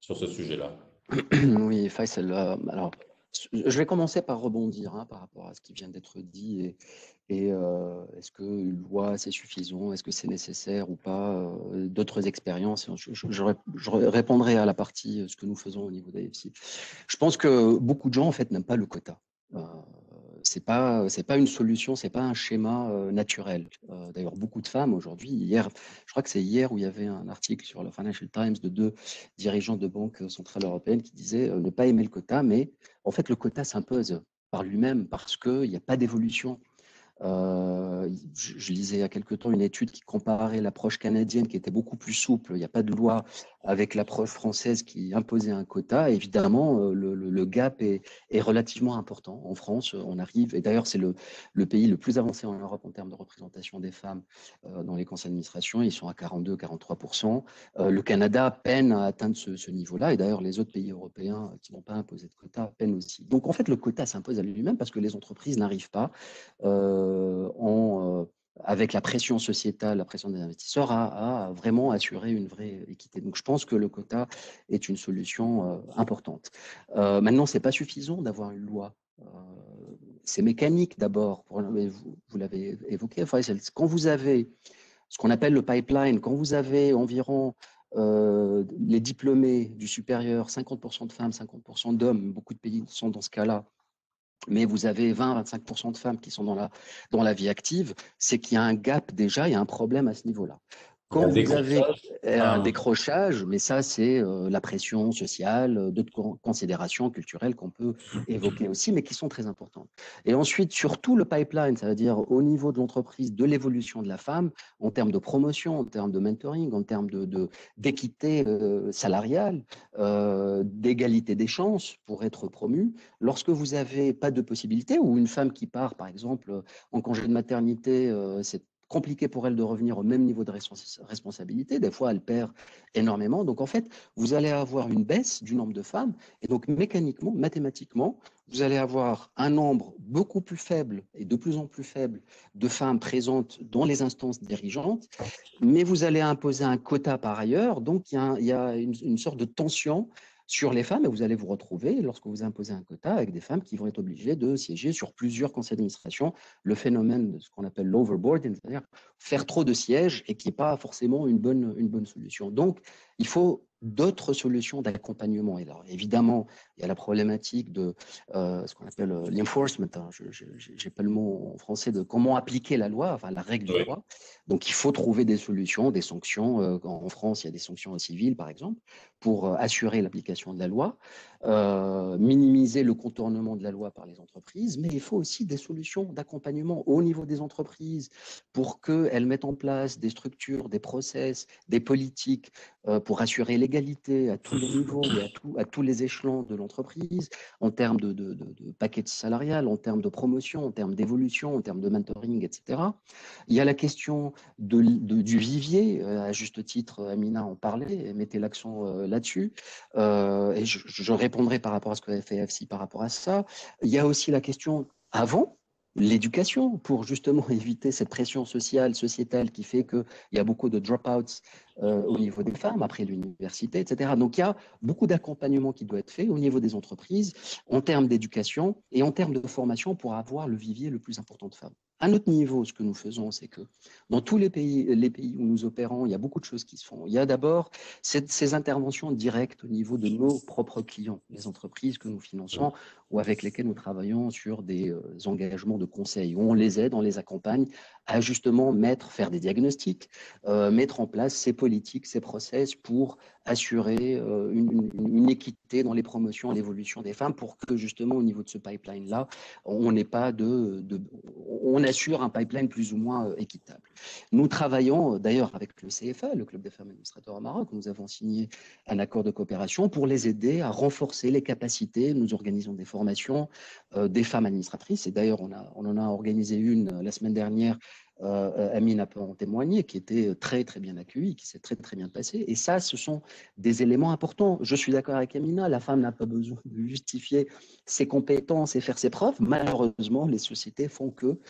sur ce sujet-là? Oui, Faisal, alors, je vais commencer par rebondir par rapport à ce qui vient d'être dit et est-ce qu'une loi c'est suffisant, est-ce que c'est nécessaire ou pas, d'autres expériences. Je répondrai à la partie ce que nous faisons au niveau d'AFC. Je pense que beaucoup de gens en fait n'aiment pas le quota. C'est pas une solution, c'est pas un schéma naturel. D'ailleurs, beaucoup de femmes aujourd'hui, hier, je crois que c'est hier où il y avait un article sur le Financial Times de 2 dirigeants de banques centrales européennes qui disaient ne pas aimer le quota, mais en fait le quota s'impose par lui-même parce qu'il n'y a pas d'évolution. Je lisais il y a quelque temps une étude qui comparait l'approche canadienne qui était beaucoup plus souple, il n'y a pas de loi, avec l'approche française qui imposait un quota. Évidemment, le gap est relativement important. En France, on arrive, et d'ailleurs c'est le pays le plus avancé en Europe en termes de représentation des femmes dans les conseils d'administration, ils sont à 42-43%. Le Canada peine à atteindre ce niveau-là, et d'ailleurs les autres pays européens qui n'ont pas imposé de quota peinent aussi. Donc en fait le quota s'impose à lui-même parce que les entreprises n'arrivent pas avec la pression sociétale, la pression des investisseurs, à vraiment assurer une vraie équité. Donc, je pense que le quota est une solution importante. Maintenant, ce n'est pas suffisant d'avoir une loi. C'est mécanique d'abord, vous l'avez évoqué, Faisal. Quand vous avez ce qu'on appelle le pipeline, quand vous avez environ les diplômés du supérieur, 50% de femmes, 50% d'hommes, beaucoup de pays sont dans ce cas-là, mais vous avez 20-25% de femmes qui sont dans la vie active, c'est qu'il y a un gap déjà, il y a un problème à ce niveau-là. Quand vous avez un décrochage, mais ça, c'est la pression sociale, d'autres considérations culturelles qu'on peut évoquer aussi, mais qui sont très importantes. Et ensuite, surtout le pipeline, ça veut dire au niveau de l'entreprise, de l'évolution de la femme, en termes de promotion, en termes de mentoring, en termes d'équité salariale, d'égalité des chances pour être promue. Lorsque vous n'avez pas de possibilité, ou une femme qui part, par exemple, en congé de maternité, c'est compliqué pour elle de revenir au même niveau de responsabilité. Des fois, elle perd énormément. Donc, en fait, vous allez avoir une baisse du nombre de femmes. Et donc, mécaniquement, mathématiquement, vous allez avoir un nombre beaucoup plus faible et de plus en plus faible de femmes présentes dans les instances dirigeantes. Mais vous allez imposer un quota par ailleurs. Donc, il y a une sorte de tension sur les femmes, et vous allez vous retrouver, lorsque vous imposez un quota, avec des femmes qui vont être obligées de siéger sur plusieurs conseils d'administration. Le phénomène de ce qu'on appelle l'overboarding, c'est-à-dire faire trop de sièges et qui n'est pas forcément une bonne solution. Donc, il faut d'autres solutions d'accompagnement. Et alors, évidemment, il y a la problématique de ce qu'on appelle l'enforcement, hein, je n'ai pas le mot en français, de comment appliquer la loi, enfin la règle du droit. Donc, il faut trouver des solutions, des sanctions. En France, il y a des sanctions civiles, par exemple, pour assurer l'application de la loi, minimiser le contournement de la loi par les entreprises, mais il faut aussi des solutions d'accompagnement au niveau des entreprises pour qu'elles mettent en place des structures, des process, des politiques pour assurer l'égalité à tous les niveaux et à tous les échelons de l'entreprise, en termes de paquet salarial, en termes de promotion, en termes d'évolution, en termes de mentoring, etc. Il y a la question du vivier, à juste titre, Amina en parlait, mettez l'accent là-dessus, et je répondrai par rapport à ce que fait FCI par rapport à ça. Il y a aussi la question avant, l'éducation, pour justement éviter cette pression sociale, sociétale qui fait qu'il y a beaucoup de drop-outs au niveau des femmes après l'université, etc. Donc, il y a beaucoup d'accompagnement qui doit être fait au niveau des entreprises en termes d'éducation et en termes de formation pour avoir le vivier le plus important de femmes. À notre niveau, ce que nous faisons, c'est que dans tous les pays où nous opérons, il y a beaucoup de choses qui se font. Il y a d'abord ces interventions directes au niveau de nos propres clients, les entreprises que nous finançons ou avec lesquelles nous travaillons sur des engagements de conseil, où on les aide, on les accompagne à justement faire des diagnostics, mettre en place ces politiques, ces process pour assurer une équité dans les promotions, l'évolution des femmes, pour que justement au niveau de ce pipeline-là, on n'ait pas on assure un pipeline plus ou moins équitable. Nous travaillons d'ailleurs avec le CFA, le Club des femmes administrateurs au Maroc. Nous avons signé un accord de coopération pour les aider à renforcer les capacités. Nous organisons des formations des femmes administratrices. Et d'ailleurs, on en a organisé une la semaine dernière. Amine peut en témoigner, qui était très très bien accueillie, qui s'est très très bien passée. Et ça, ce sont des éléments importants. Je suis d'accord avec Amina, la femme n'a pas besoin de justifier ses compétences et faire ses preuves. Malheureusement, les sociétés font que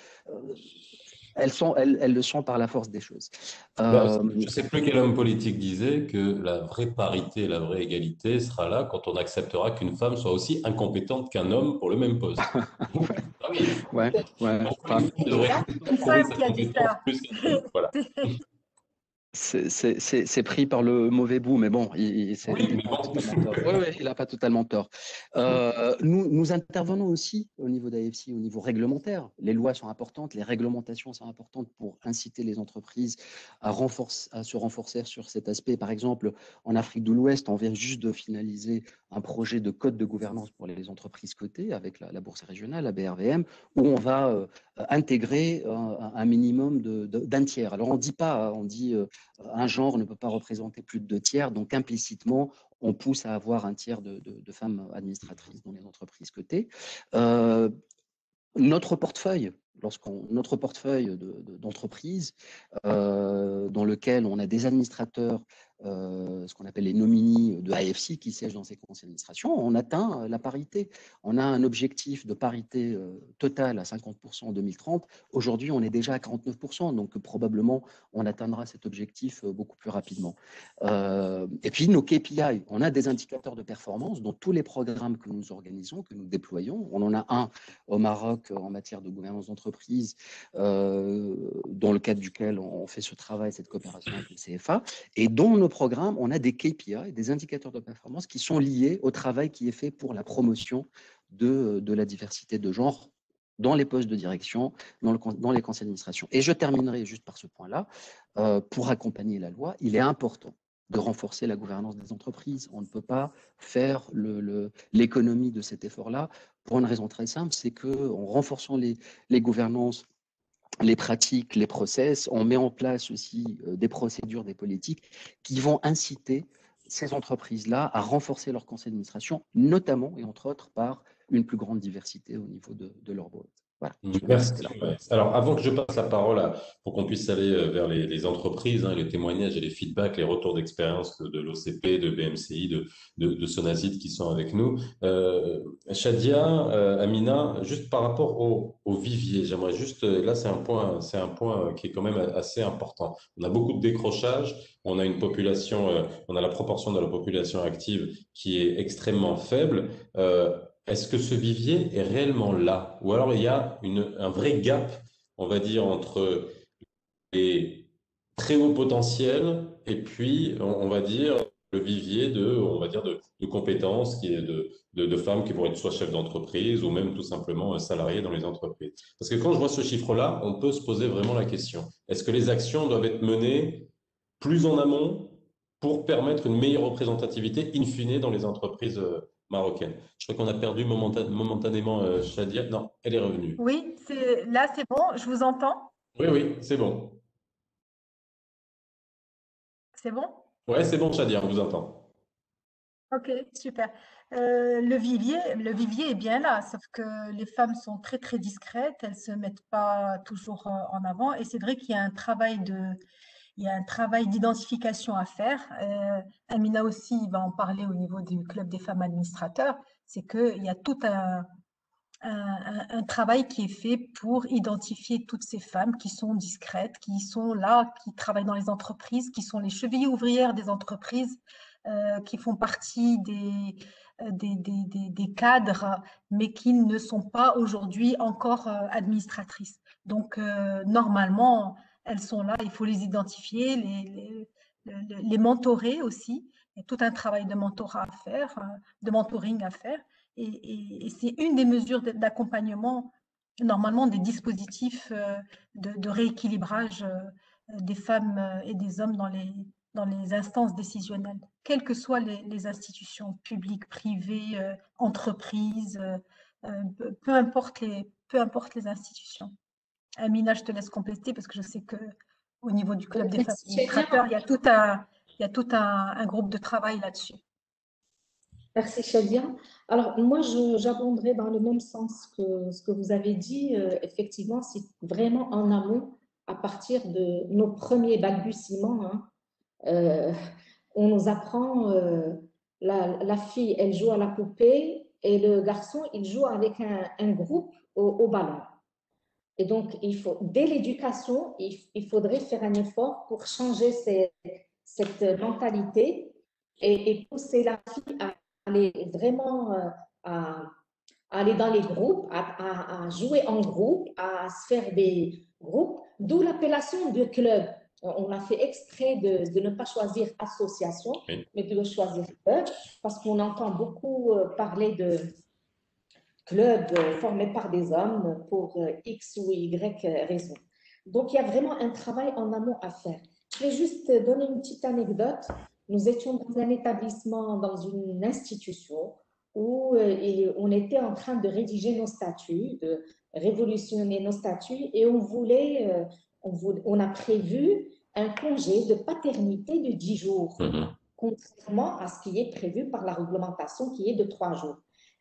elles le sont par la force des choses. Je ne sais plus quel homme politique disait que la vraie parité, la vraie égalité sera là quand on acceptera qu'une femme soit aussi incompétente qu'un homme pour le même poste. Ah oui. Ouais. Devrait prouver sa qui a dit compétence ça. plus qu'un homme. Voilà. C'est pris par le mauvais bout, mais bon, il n'a pas totalement tort. Nous intervenons aussi au niveau d'AFC, au niveau réglementaire. Les lois sont importantes, les réglementations sont importantes pour inciter les entreprises à se renforcer sur cet aspect. Par exemple, en Afrique de l'Ouest, on vient juste de finaliser un projet de code de gouvernance pour les entreprises cotées avec la bourse régionale, la BRVM, où on va intégrer un minimum d'un tiers. Alors, on dit un genre ne peut pas représenter plus de 2/3, donc implicitement, on pousse à avoir un tiers de femmes administratrices dans les entreprises cotées. Notre portefeuille notre portefeuille d'entreprise, dans lequel on a des administrateurs, ce qu'on appelle les nominis de AFC qui siègent dans ces conseils d'administration, on atteint la parité. On a un objectif de parité totale à 50% en 2030. Aujourd'hui, on est déjà à 49%, donc probablement on atteindra cet objectif beaucoup plus rapidement. Et puis nos KPI, on a des indicateurs de performance dans tous les programmes que nous organisons, que nous déployons. On en a un au Maroc en matière de gouvernance d'entreprise, dans le cadre duquel on fait ce travail, cette coopération avec le CFA. Et dans nos programmes, on a des KPI, des indicateurs de performance qui sont liés au travail qui est fait pour la promotion de la diversité de genre dans les postes de direction, dans les conseils d'administration. Et je terminerai juste par ce point-là. Pour accompagner la loi, il est important de renforcer la gouvernance des entreprises. On ne peut pas faire l'économie de cet effort-là pour une raison très simple, c'est qu'en renforçant les gouvernances, les pratiques, les process, on met en place aussi des procédures, des politiques qui vont inciter ces entreprises-là à renforcer leur conseil d'administration, notamment et entre autres par une plus grande diversité au niveau de leur board. Voilà. Merci. Ouais. Alors, avant que je passe la parole pour qu'on puisse aller vers les entreprises, les témoignages et les feedbacks, les retours d'expérience de l'OCP, de BMCI, de Sonazid qui sont avec nous. Shadia, Amina, juste par rapport au vivier, j'aimerais juste, là c'est un point qui est quand même assez important. On a beaucoup de décrochage, on a une population, on a la proportion de la population active qui est extrêmement faible. Est-ce que ce vivier est réellement là? Ou alors il y a un vrai gap, on va dire, entre les très hauts potentiels et puis, on va dire, le vivier on va dire, de compétences qui est de femmes qui vont être soit chefs d'entreprise ou même tout simplement salariés dans les entreprises. Parce que quand je vois ce chiffre-là, on peut se poser vraiment la question. Est-ce que les actions doivent être menées plus en amont pour permettre une meilleure représentativité in fine dans les entreprises marocaines? Je crois qu'on a perdu momentanément Shadia. Non, elle est revenue. Oui, là c'est bon, je vous entends. Oui, oui, c'est bon. C'est bon? Ouais, c'est bon, Shadia, on vous entend. Ok, super. Le vivier est bien là, sauf que les femmes sont très très discrètes, elles se mettent pas toujours en avant, et c'est vrai qu'il y a un travail il y a un travail d'identification à faire. Amina aussi va en parler au niveau du club des femmes administrateurs, c'est qu'il y a tout un travail qui est fait pour identifier toutes ces femmes qui sont discrètes, qui sont là, qui travaillent dans les entreprises, qui sont les chevilles ouvrières des entreprises, qui font partie des cadres, mais qui ne sont pas aujourd'hui encore administratrices. Donc, normalement, elles sont là, il faut les identifier, les mentorer aussi. Il y a tout un travail de mentorat à faire, de mentoring à faire. Et c'est une des mesures d'accompagnement, normalement des dispositifs de rééquilibrage des femmes et des hommes dans les instances décisionnelles, quelles que soient les institutions publiques, privées, entreprises, peu importe les institutions. Amina, je te laisse compléter parce que je sais que au niveau du club des femmes administrateurs, il y a tout un groupe de travail là-dessus. Merci Shadia. Alors moi, j'abonderai dans le même sens que ce que vous avez dit. Effectivement, c'est vraiment en amont, à partir de nos premiers balbutiements. On nous apprend, la fille, elle joue à la poupée et le garçon, il joue avec un groupe au ballon. Et donc, dès l'éducation, il faudrait faire un effort pour changer cette mentalité et pousser la fille à aller vraiment à aller dans les groupes, à jouer en groupe, à se faire des groupes, d'où l'appellation de club. On a fait exprès de ne pas choisir association, mais de choisir club, parce qu'on entend beaucoup parler de club formé par des hommes pour X ou Y raison. Donc, il y a vraiment un travail en amont à faire. Je vais juste donner une petite anecdote. Nous étions dans un établissement, dans une institution, où on était en train de rédiger nos statuts, de révolutionner nos statuts, et on a prévu un congé de paternité de 10 jours, contrairement à ce qui est prévu par la réglementation qui est de 3 jours.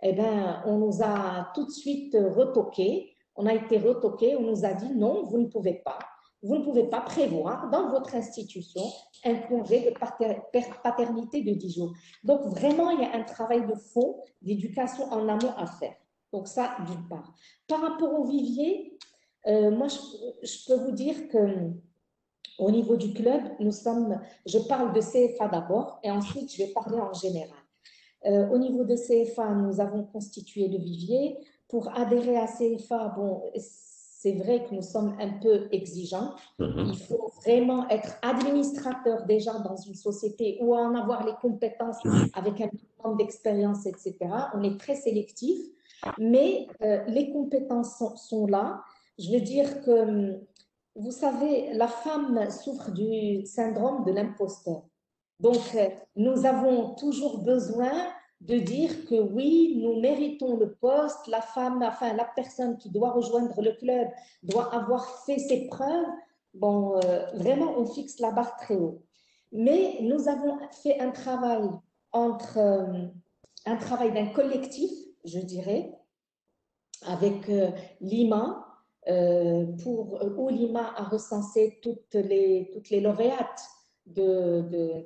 Eh bien, on nous a tout de suite retoqué On a été retoqué, on nous a dit non, vous ne pouvez pas. Vous ne pouvez pas prévoir dans votre institution un congé de paternité de 10 jours. Donc, vraiment, il y a un travail de fond, d'éducation en amont à faire. Donc, ça, d'une part. Par rapport au vivier, moi, je peux vous dire que au niveau du club, je parle de CFA d'abord et ensuite, je vais parler en général. Au niveau de CFA, nous avons constitué le vivier. Pour adhérer à CFA, bon, c'est vrai que nous sommes un peu exigeants. Il faut vraiment être administrateur déjà dans une société ou en avoir les compétences avec un minimum d'expérience, etc. On est très sélectif, mais les compétences sont là. Je veux dire que, vous savez, la femme souffre du syndrome de l'imposteur. Donc, nous avons toujours besoin de dire que oui, nous méritons le poste, la femme, enfin la personne qui doit rejoindre le club doit avoir fait ses preuves. Bon, vraiment, on fixe la barre très haut. Mais nous avons fait un travail un travail d'un collectif, je dirais, avec l'IMA, où l'IMA a recensé toutes les lauréates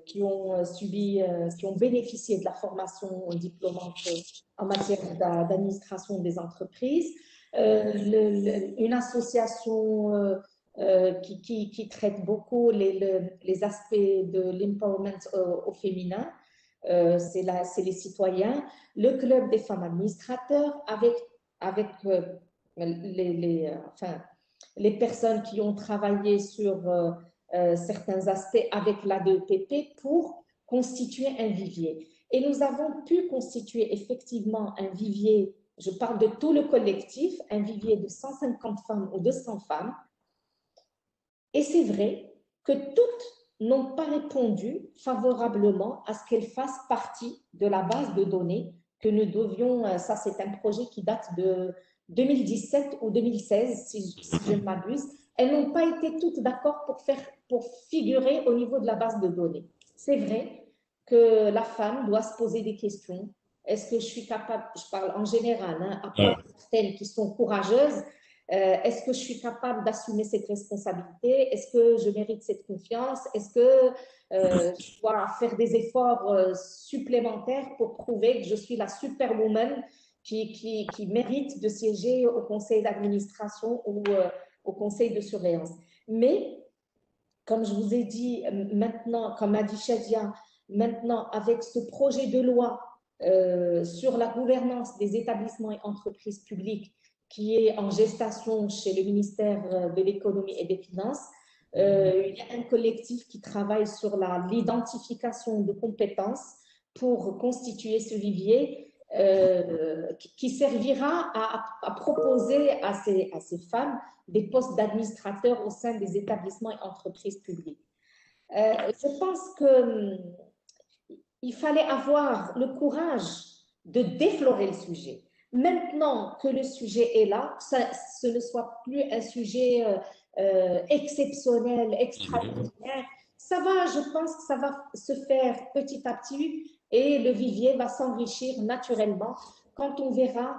qui ont bénéficié de la formation diplômante en matière d'administration des entreprises, une association qui traite beaucoup les aspects de l'empowerment au féminin, c'est les citoyens, le club des femmes administrateurs avec les personnes qui ont travaillé sur certains aspects avec l'ADEPP pour constituer un vivier. Et nous avons pu constituer effectivement un vivier, je parle de tout le collectif, un vivier de 150 femmes ou 200 femmes. Et c'est vrai que toutes n'ont pas répondu favorablement à ce qu'elles fassent partie de la base de données que nous devions, ça c'est un projet qui date de 2017 ou 2016, si je ne m'abuse. Elles n'ont pas été toutes d'accord pour figurer au niveau de la base de données. C'est vrai que la femme doit se poser des questions. Est-ce que je suis capable, je parle en général, hein, à part certaines qui sont courageuses, est-ce que je suis capable d'assumer cette responsabilité? Est-ce que je mérite cette confiance? Est-ce que je dois faire des efforts supplémentaires pour prouver que je suis la superwoman qui mérite de siéger au conseil d'administration ou au conseil de surveillance? Mais, comme je vous ai dit maintenant, comme a dit Shadia, maintenant avec ce projet de loi sur la gouvernance des établissements et entreprises publiques qui est en gestation chez le ministère de l'économie et des finances, il y a un collectif qui travaille sur l'identification de compétences pour constituer ce vivier qui servira à proposer à ces femmes des postes d'administrateurs au sein des établissements et entreprises publiques. Je pense qu'il fallait avoir le courage de déflorer le sujet. Maintenant que le sujet est là, que ce ne soit plus un sujet exceptionnel, extraordinaire, ça va, je pense que ça va se faire petit à petit et le vivier va s'enrichir naturellement quand on verra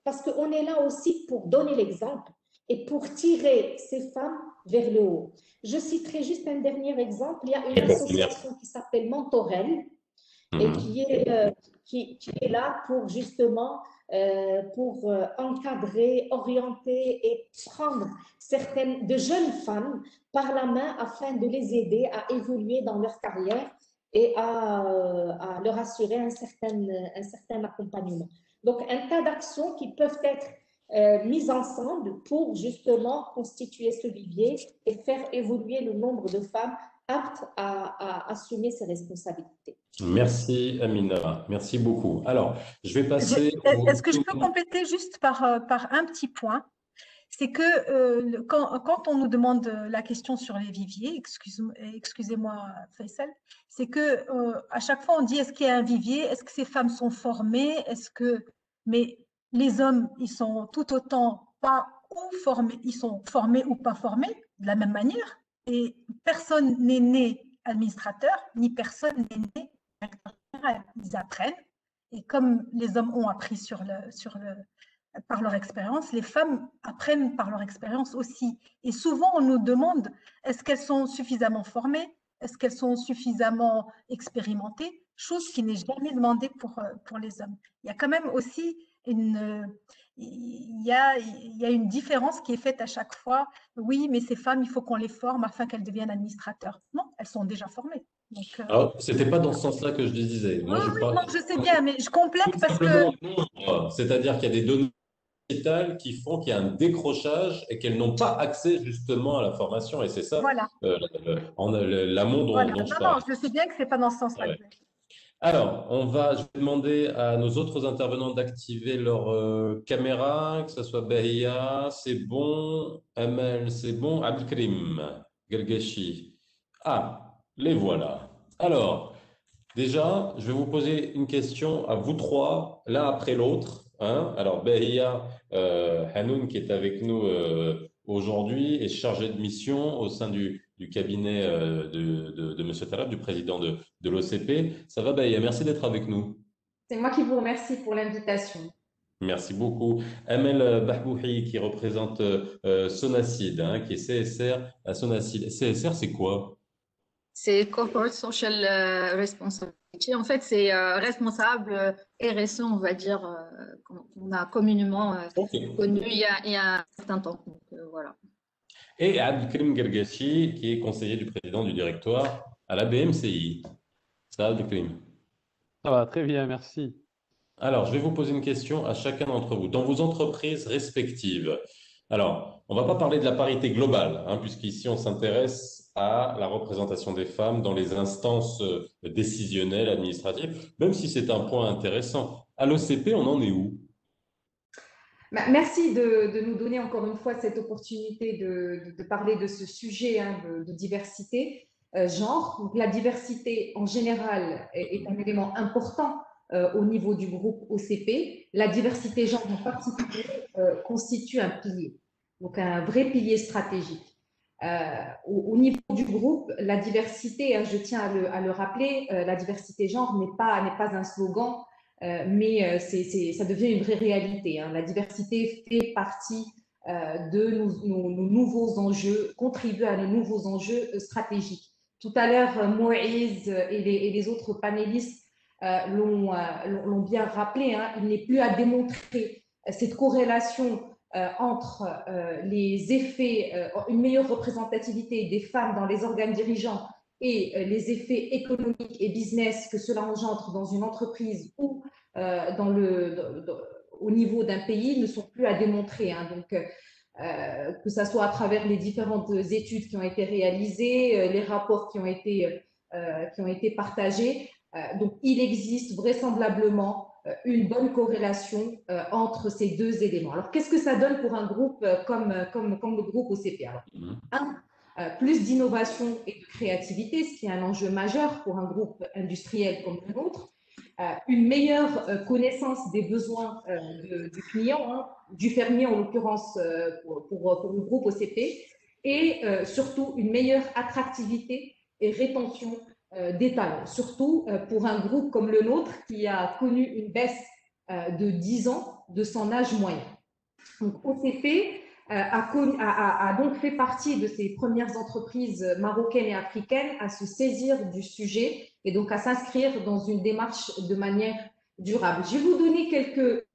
parce qu'on est là aussi pour donner l'exemple et pour tirer ces femmes vers le haut. Je citerai juste un dernier exemple. Il y a une association qui s'appelle Mentorel et qui est là pour justement encadrer, orienter et prendre certaines de jeunes femmes par la main afin de les aider à évoluer dans leur carrière et à leur assurer un certain accompagnement. Donc, un tas d'actions qui peuvent être mises ensemble pour justement constituer ce vivier et faire évoluer le nombre de femmes aptes à assumer ces responsabilités. Merci Amina, merci beaucoup. Alors, je vais passer… Est-ce que je peux compléter juste par un petit point? C'est que quand on nous demande la question sur les viviers, excusez-moi Faisal, c'est que à chaque fois on dit est-ce qu'il y a un vivier, est-ce que ces femmes sont formées, mais les hommes ils sont tout autant pas ou formés, ils sont formés ou pas formés de la même manière, et personne n'est né administrateur ni personne n'est né directeur général. Ils apprennent, et comme les hommes ont appris sur par leur expérience, les femmes apprennent par leur expérience aussi. Et souvent, on nous demande, est-ce qu'elles sont suffisamment formées? Est-ce qu'elles sont suffisamment expérimentées? Chose qui n'est jamais demandée pour les hommes. Il y a quand même aussi il y a une différence qui est faite à chaque fois. Oui, mais ces femmes, il faut qu'on les forme afin qu'elles deviennent administrateurs. Non, elles sont déjà formées. Donc, Alors, c'était pas dans ce sens-là que je disais. oui, Moi, je oui, parle non, je sais bien, mais je complète tout parce que simplement de nombre. C'est-à-dire qu'il y a des données sociétales qui font qu'il y a un décrochage et qu'elles n'ont pas accès justement à la formation. Et c'est ça, voilà, l'amont voilà. dont je Non, parle. non, je sais bien que c'est pas dans ce sens-là. Ouais. Alors, je vais demander à nos autres intervenants d'activer leur caméra, que ce soit Bahia, c'est bon, Amel, c'est bon, Abdelkrim, Gelgachi. Ah, les voilà. Alors, déjà, je vais vous poser une question à vous trois, l'un après l'autre, hein. Alors, Bahia Hanoun, qui est avec nous aujourd'hui, est chargée de mission au sein du cabinet de M. Talab, du président de l'OCP. Ça va, Bahia? Merci d'être avec nous. C'est moi qui vous remercie pour l'invitation. Merci beaucoup. Amel Bahbouhi, qui représente Sonacid, hein, qui est CSR à Sonacid. CSR, c'est quoi? C'est Corporate Social Responsibility. En fait, c'est responsable RSE, on va dire, qu'on a communément Ok. connu il y a un certain temps. Donc, voilà. Et Abdelkrim Gergachi, qui est conseiller du président du directoire à la BMCI. Ça, Abdelkrim. Ça va très bien, merci. Alors, je vais vous poser une question à chacun d'entre vous. Dans vos entreprises respectives, alors, on ne va pas parler de la parité globale, hein, puisqu'ici, on s'intéresse à la représentation des femmes dans les instances décisionnelles, administratives, même si c'est un point intéressant. À l'OCP, on en est où? Merci de nous donner encore une fois cette opportunité de parler de ce sujet hein, de diversité genre. Donc, la diversité en général est un élément important au niveau du groupe OCP. La diversité genre en particulier constitue un pilier, donc un vrai pilier stratégique. Au niveau du groupe, la diversité, hein, je tiens à le rappeler, la diversité genre n'est pas un slogan, mais ça devient une vraie réalité. Hein. La diversité fait partie de nos nouveaux enjeux, contribue à nos nouveaux enjeux stratégiques. Tout à l'heure, Moïse et les autres panélistes l'ont bien rappelé, hein, il n'est plus à démontrer cette corrélation entre les effets, une meilleure représentativité des femmes dans les organes dirigeants et les effets économiques et business que cela engendre dans une entreprise ou au niveau d'un pays ne sont plus à démontrer. Hein. Donc, que ce soit à travers les différentes études qui ont été réalisées, les rapports qui ont été partagés. Donc, il existe vraisemblablement une bonne corrélation entre ces deux éléments. Alors, qu'est-ce que ça donne pour un groupe comme le groupe OCP? Alors, plus d'innovation et de créativité, ce qui est un enjeu majeur pour un groupe industriel comme le nôtre. Une meilleure connaissance des besoins du client, hein, du fermier en l'occurrence pour le groupe OCP, et surtout une meilleure attractivité et rétention des talents, surtout pour un groupe comme le nôtre qui a connu une baisse de 10 ans de son âge moyen. Donc OCP a donc fait partie de ces premières entreprises marocaines et africaines à se saisir du sujet et donc à s'inscrire dans une démarche de manière durable. Je vais vous donner quelques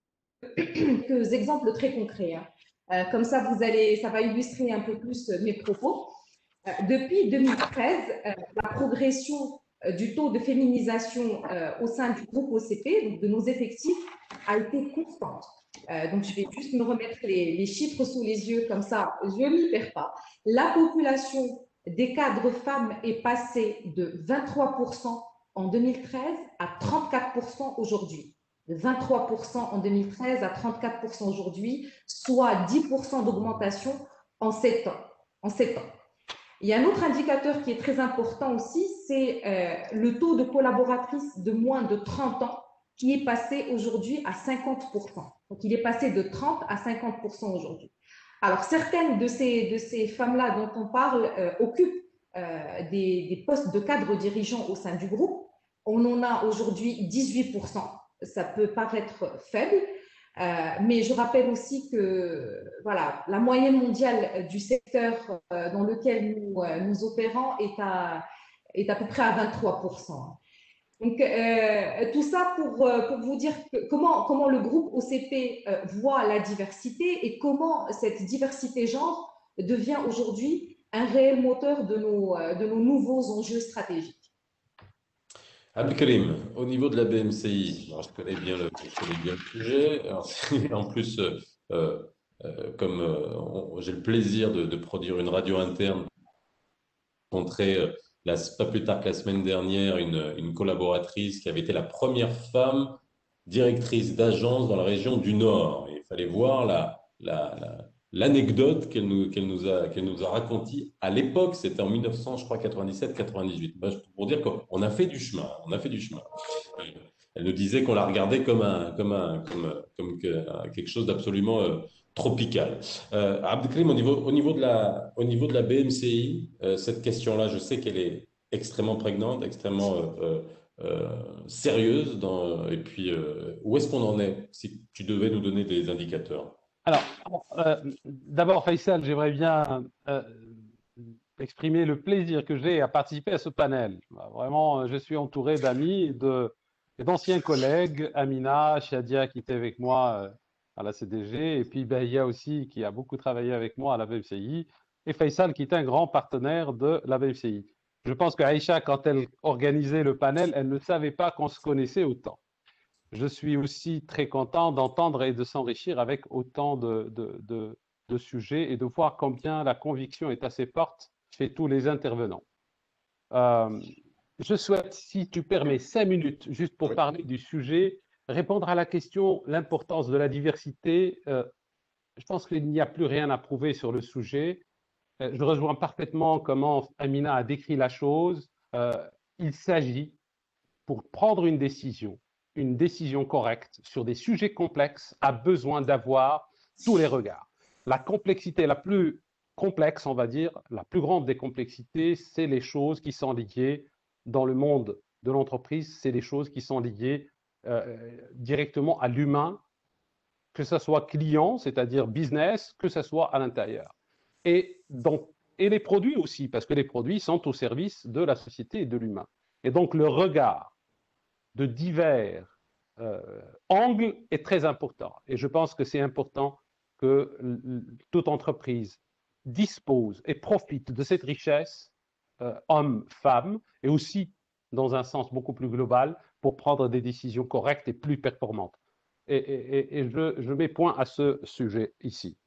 exemples très concrets. Hein. Comme ça, ça va illustrer un peu plus mes propos. Depuis 2013, la progression du taux de féminisation au sein du groupe OCP, donc de nos effectifs, a été constante. Donc, je vais juste me remettre les chiffres sous les yeux, comme ça, je ne m'y perds pas. La population des cadres femmes est passée de 23% en 2013 à 34% aujourd'hui. De 23% en 2013 à 34% aujourd'hui, soit 10% d'augmentation en 7 ans. Il y a un autre indicateur qui est très important aussi, c'est le taux de collaboratrices de moins de 30 ans qui est passé aujourd'hui à 50%. Donc, il est passé de 30 à 50% aujourd'hui. Alors, certaines de ces femmes-là dont on parle occupent des postes de cadres dirigeants au sein du groupe. On en a aujourd'hui 18%. Ça peut paraître faible, Mais je rappelle aussi que voilà, la moyenne mondiale du secteur dans lequel nous opérons est à peu près à 23%. Donc, tout ça pour vous dire comment le groupe OCP voit la diversité et comment cette diversité genre devient aujourd'hui un réel moteur de nos nouveaux enjeux stratégiques. Abdelkrim, au niveau de la BMCI, alors je connais bien le sujet. Alors, en plus, comme j'ai le plaisir de produire une radio interne, j'ai rencontré pas plus tard que la semaine dernière une collaboratrice qui avait été la première femme directrice d'agence dans la région du Nord. Et il fallait voir l'anecdote qu'elle nous a racontée à l'époque, c'était en 1997-98. Pour dire qu'on a fait du chemin, on a fait du chemin. Elle nous disait qu'on la regardait comme quelque chose d'absolument tropical. Abdelkrim, au niveau de la BMCI, cette question-là, je sais qu'elle est extrêmement prégnante, extrêmement sérieuse. Et puis, où est-ce qu'on en est, si tu devais nous donner des indicateurs? Alors, d'abord, Faisal, j'aimerais bien exprimer le plaisir que j'ai à participer à ce panel. Vraiment, je suis entouré d'amis et d'anciens collègues, Amina, Shadia qui était avec moi à la CDG, et puis Bahia aussi qui a beaucoup travaillé avec moi à la BMCI, et Faisal qui est un grand partenaire de la BMCI. Je pense qu'Aïcha, quand elle organisait le panel, elle ne savait pas qu'on se connaissait autant. Je suis aussi très content d'entendre et de s'enrichir avec autant de sujets et de voir combien la conviction est assez forte chez tous les intervenants. Je souhaite, si tu permets, 5 minutes juste pour parler du sujet, répondre à la question, l'importance de la diversité. Je pense qu'il n'y a plus rien à prouver sur le sujet. Je rejoins parfaitement comment Amina a décrit la chose. Il s'agit, pour prendre une décision correcte sur des sujets complexes, a besoin d'avoir tous les regards. La complexité la plus complexe, on va dire, la plus grande des complexités, c'est les choses qui sont liées dans le monde de l'entreprise, c'est les choses qui sont liées directement à l'humain, que ce soit client, c'est-à-dire business, que ce soit à l'intérieur. Et les produits aussi, parce que les produits sont au service de la société et de l'humain. Et donc le regard de divers angles est très important. Et je pense que c'est important que toute entreprise dispose et profite de cette richesse, hommes, femmes, et aussi dans un sens beaucoup plus global, pour prendre des décisions correctes et plus performantes. Et je mets point à ce sujet ici.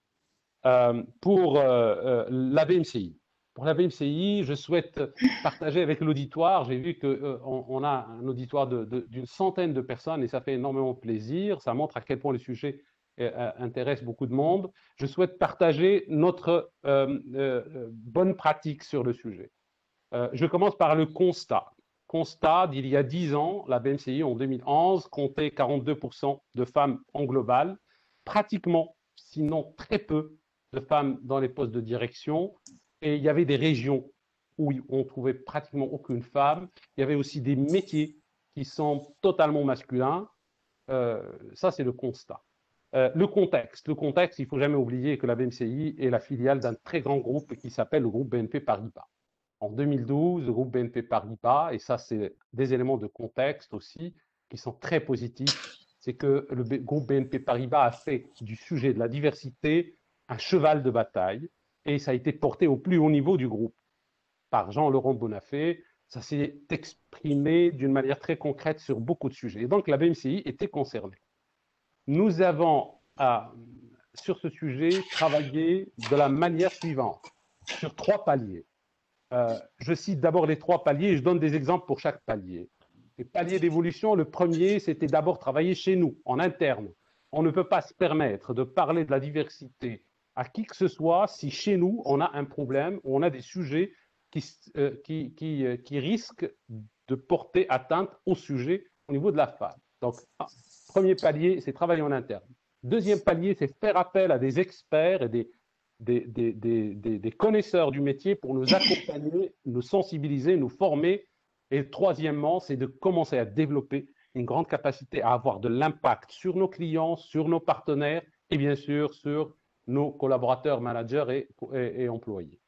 Pour la BMCI. Pour la BMCI, je souhaite partager avec l'auditoire. J'ai vu qu'on a un auditoire d'une centaine de personnes et ça fait énormément plaisir. Ça montre à quel point le sujet intéresse beaucoup de monde. Je souhaite partager notre bonne pratique sur le sujet. Je commence par le constat. Constat d'il y a 10 ans, la BMCI en 2011 comptait 42% de femmes en global, pratiquement, sinon très peu, de femmes dans les postes de direction. Et il y avait des régions où on trouvait pratiquement aucune femme. Il y avait aussi des métiers qui sont totalement masculins. Ça, c'est le constat. Le contexte, il ne faut jamais oublier que la BMCI est la filiale d'un très grand groupe qui s'appelle le groupe BNP Paribas. En 2012, le groupe BNP Paribas, et ça, c'est des éléments de contexte aussi qui sont très positifs, c'est que le groupe BNP Paribas a fait du sujet de la diversité un cheval de bataille et ça a été porté au plus haut niveau du groupe par Jean-Laurent Bonnafé. Ça s'est exprimé d'une manière très concrète sur beaucoup de sujets. Et donc, la BMCI était concernée. Nous avons, sur ce sujet, travaillé de la manière suivante, sur 3 paliers. Je cite d'abord les 3 paliers et je donne des exemples pour chaque palier. Les paliers d'évolution, le premier, c'était d'abord travailler chez nous, en interne. On ne peut pas se permettre de parler de la diversité à qui que ce soit si chez nous, on a un problème, ou on a des sujets qui risquent de porter atteinte au sujet au niveau de la femme. Donc, premier palier, c'est travailler en interne. Deuxième palier, c'est faire appel à des experts et des connaisseurs du métier pour nous accompagner, nous sensibiliser, nous former. Et troisièmement, c'est de commencer à développer une grande capacité à avoir de l'impact sur nos clients, sur nos partenaires et bien sûr sur nos collaborateurs, managers et employés.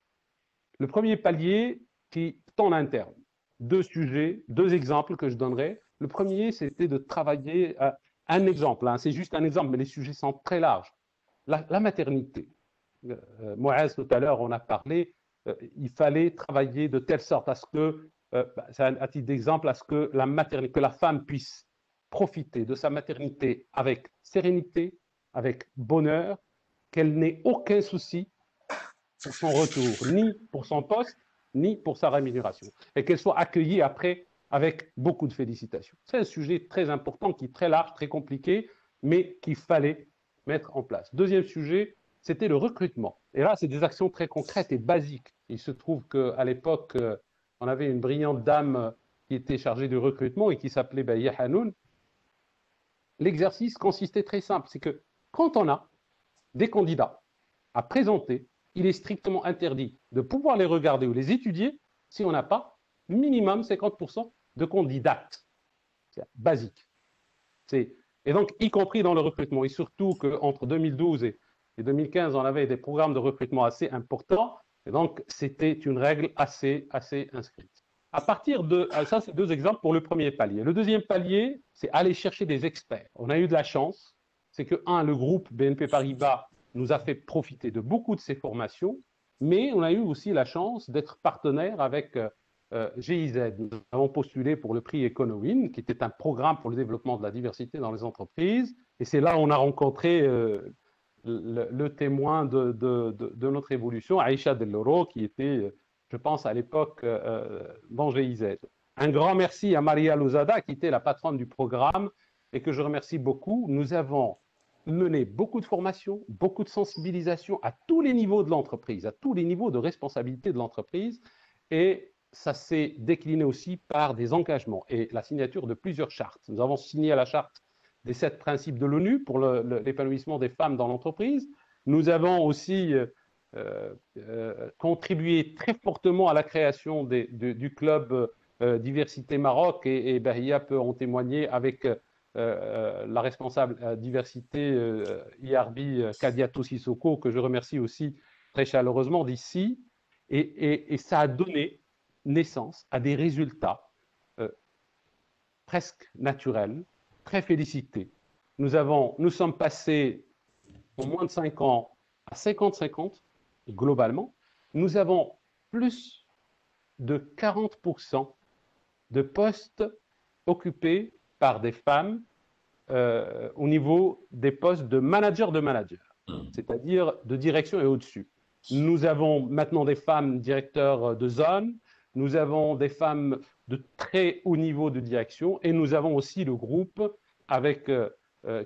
Le premier palier qui est en interne. Deux sujets, deux exemples que je donnerai. Le premier, c'était de travailler à un exemple. Hein, c'est juste un exemple, mais les sujets sont très larges. La maternité. Moaz, tout à l'heure, on a parlé, il fallait travailler de telle sorte à ce que, à titre d'exemple, à ce que la femme puisse profiter de sa maternité avec sérénité, avec bonheur, qu'elle n'ait aucun souci pour son retour, ni pour son poste, ni pour sa rémunération, et qu'elle soit accueillie après avec beaucoup de félicitations. C'est un sujet très important, qui est très large, très compliqué, mais qu'il fallait mettre en place. Deuxième sujet, c'était le recrutement. Et là, c'est des actions très concrètes et basiques. Il se trouve qu'à l'époque, on avait une brillante dame qui était chargée du recrutement et qui s'appelait Baïa Hanoun. L'exercice consistait très simple, c'est que quand on a des candidats à présenter, il est strictement interdit de pouvoir les regarder ou les étudier si on n'a pas minimum 50% de candidates. C'est basique. Et donc, y compris dans le recrutement. Et surtout qu'entre 2012 et 2015, on avait des programmes de recrutement assez importants. Et donc, c'était une règle assez inscrite. À partir de ça, c'est deux exemples pour le premier palier. Le deuxième palier, c'est aller chercher des experts. On a eu de la chance. C'est que, le groupe BNP Paribas nous a fait profiter de beaucoup de ces formations, mais on a eu aussi la chance d'être partenaire avec GIZ. Nous avons postulé pour le prix EconoWin, qui était un programme pour le développement de la diversité dans les entreprises, et c'est là où on a rencontré le témoin de notre évolution, Aïcha Delloro, qui était, je pense, à l'époque dans GIZ. Un grand merci à Maria Louzada, qui était la patronne du programme, et que je remercie beaucoup. Nous avons mené beaucoup de formations, beaucoup de sensibilisation à tous les niveaux de l'entreprise, à tous les niveaux de responsabilité de l'entreprise, et ça s'est décliné aussi par des engagements et la signature de plusieurs chartes. Nous avons signé la charte des 7 principes de l'ONU pour l'épanouissement des femmes dans l'entreprise. Nous avons aussi contribué très fortement à la création du club Diversité Maroc, et Bahia peut en témoigner avec la responsable diversité IRB, Kadiatou Sissoko, que je remercie aussi très chaleureusement d'ici. Et ça a donné naissance à des résultats presque naturels, très félicités. Nous sommes passés en moins de 5 ans à 50-50 globalement. Nous avons plus de 40% de postes occupés par des femmes au niveau des postes de manager, c'est-à-dire de direction et au-dessus. Nous avons maintenant des femmes directeurs de zone, nous avons des femmes de très haut niveau de direction, et nous avons aussi le groupe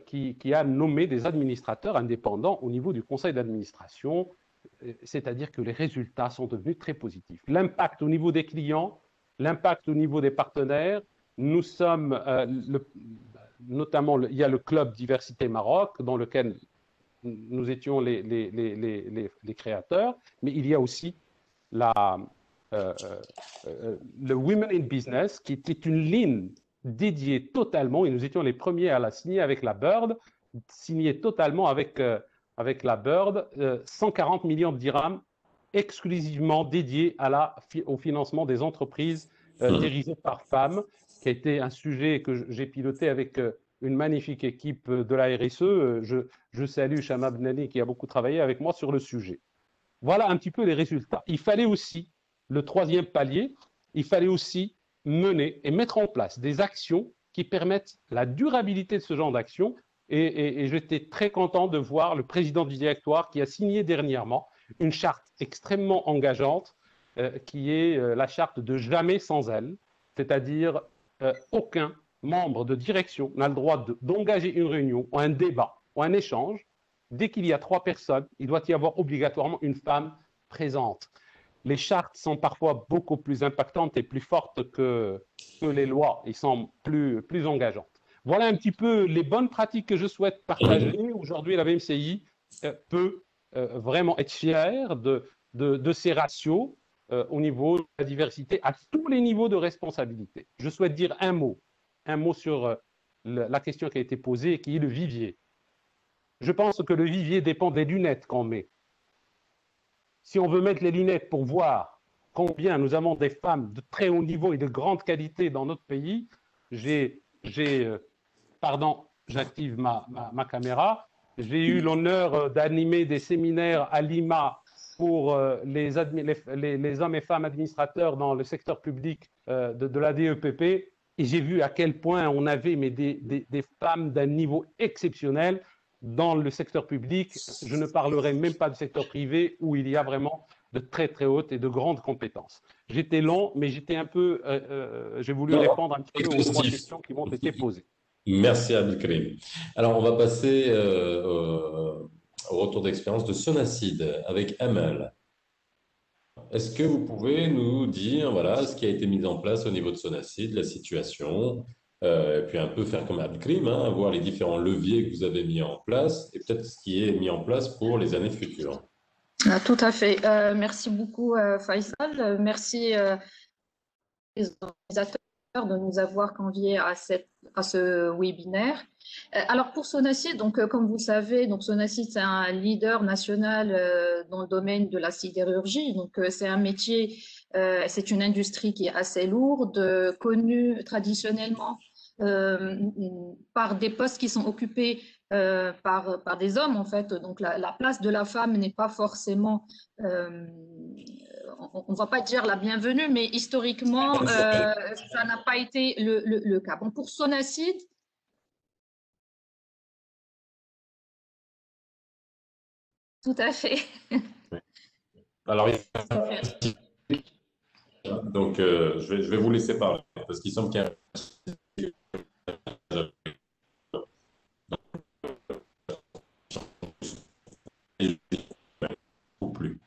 qui a nommé des administrateurs indépendants au niveau du conseil d'administration, c'est-à-dire que les résultats sont devenus très positifs. L'impact au niveau des clients, l'impact au niveau des partenaires, nous sommes, notamment, il y a le club Diversité Maroc, dans lequel nous étions les créateurs, mais il y a aussi le Women in Business, qui était une ligne dédiée totalement, et nous étions les premiers à la signer avec la Bird, signée totalement avec la Bird, 140 millions de dirhams exclusivement dédiés au financement des entreprises dirigées par femmes, qui a été un sujet que j'ai piloté avec une magnifique équipe de la RSE. Je salue Shama Benani, qui a beaucoup travaillé avec moi sur le sujet. Voilà un petit peu les résultats. Il fallait aussi, le troisième palier, il fallait aussi mener et mettre en place des actions qui permettent la durabilité de ce genre d'action. Et j'étais très content de voir le président du directoire qui a signé dernièrement une charte extrêmement engageante, qui est la charte de jamais sans elle, c'est-à-dire aucun membre de direction n'a le droit d'engager une réunion ou un débat ou un échange. Dès qu'il y a 3 personnes, il doit y avoir obligatoirement une femme présente. Les chartes sont parfois beaucoup plus impactantes et plus fortes que les lois. Ils sont plus engageantes. Voilà un petit peu les bonnes pratiques que je souhaite partager. Aujourd'hui, la BMCI peut vraiment être fière de ces ratios au niveau de la diversité à tous les niveaux de responsabilité. Je souhaite dire un mot sur la question qui a été posée, qui est le vivier. Je pense que le vivier dépend des lunettes qu'on met. Si on veut mettre les lunettes pour voir combien nous avons des femmes de très haut niveau et de grande qualité dans notre pays, pardon, j'active ma caméra. J'ai eu l'honneur d'animer des séminaires à Lima pour les hommes et femmes administrateurs dans le secteur public de la DEPP. Et j'ai vu à quel point on avait des femmes d'un niveau exceptionnel dans le secteur public. Je ne parlerai même pas du secteur privé où il y a vraiment de très très hautes et de grandes compétences. J'étais long, mais j'étais un peu, j'ai voulu répondre un petit peu aux 3 questions qui m'ont été posées. Merci Abdelkrim. Alors on va passer au retour d'expérience de Sonacide avec Amal. Est-ce que vous pouvez nous dire voilà, ce qui a été mis en place au niveau de Sonacide, la situation, et puis un peu faire comme Abdelkrim, hein, voir les différents leviers que vous avez mis en place et peut-être ce qui est mis en place pour les années futures. Tout à fait. Merci beaucoup, Faisal. Merci les organisateurs de nous avoir conviés à ce webinaire. Alors pour Sonacide, donc comme vous le savez, donc Sonacide c'est un leader national dans le domaine de la sidérurgie. Donc c'est un métier, c'est une industrie qui est assez lourde, connue traditionnellement par des postes qui sont occupés par des hommes en fait. Donc la place de la femme n'est pas forcément on ne va pas dire la bienvenue, mais historiquement, ça n'a pas été le cas. Bon, pour Sonacide, tout à fait. Alors, donc, je vais vous laisser parler, parce qu'il semble qu'il y a plus.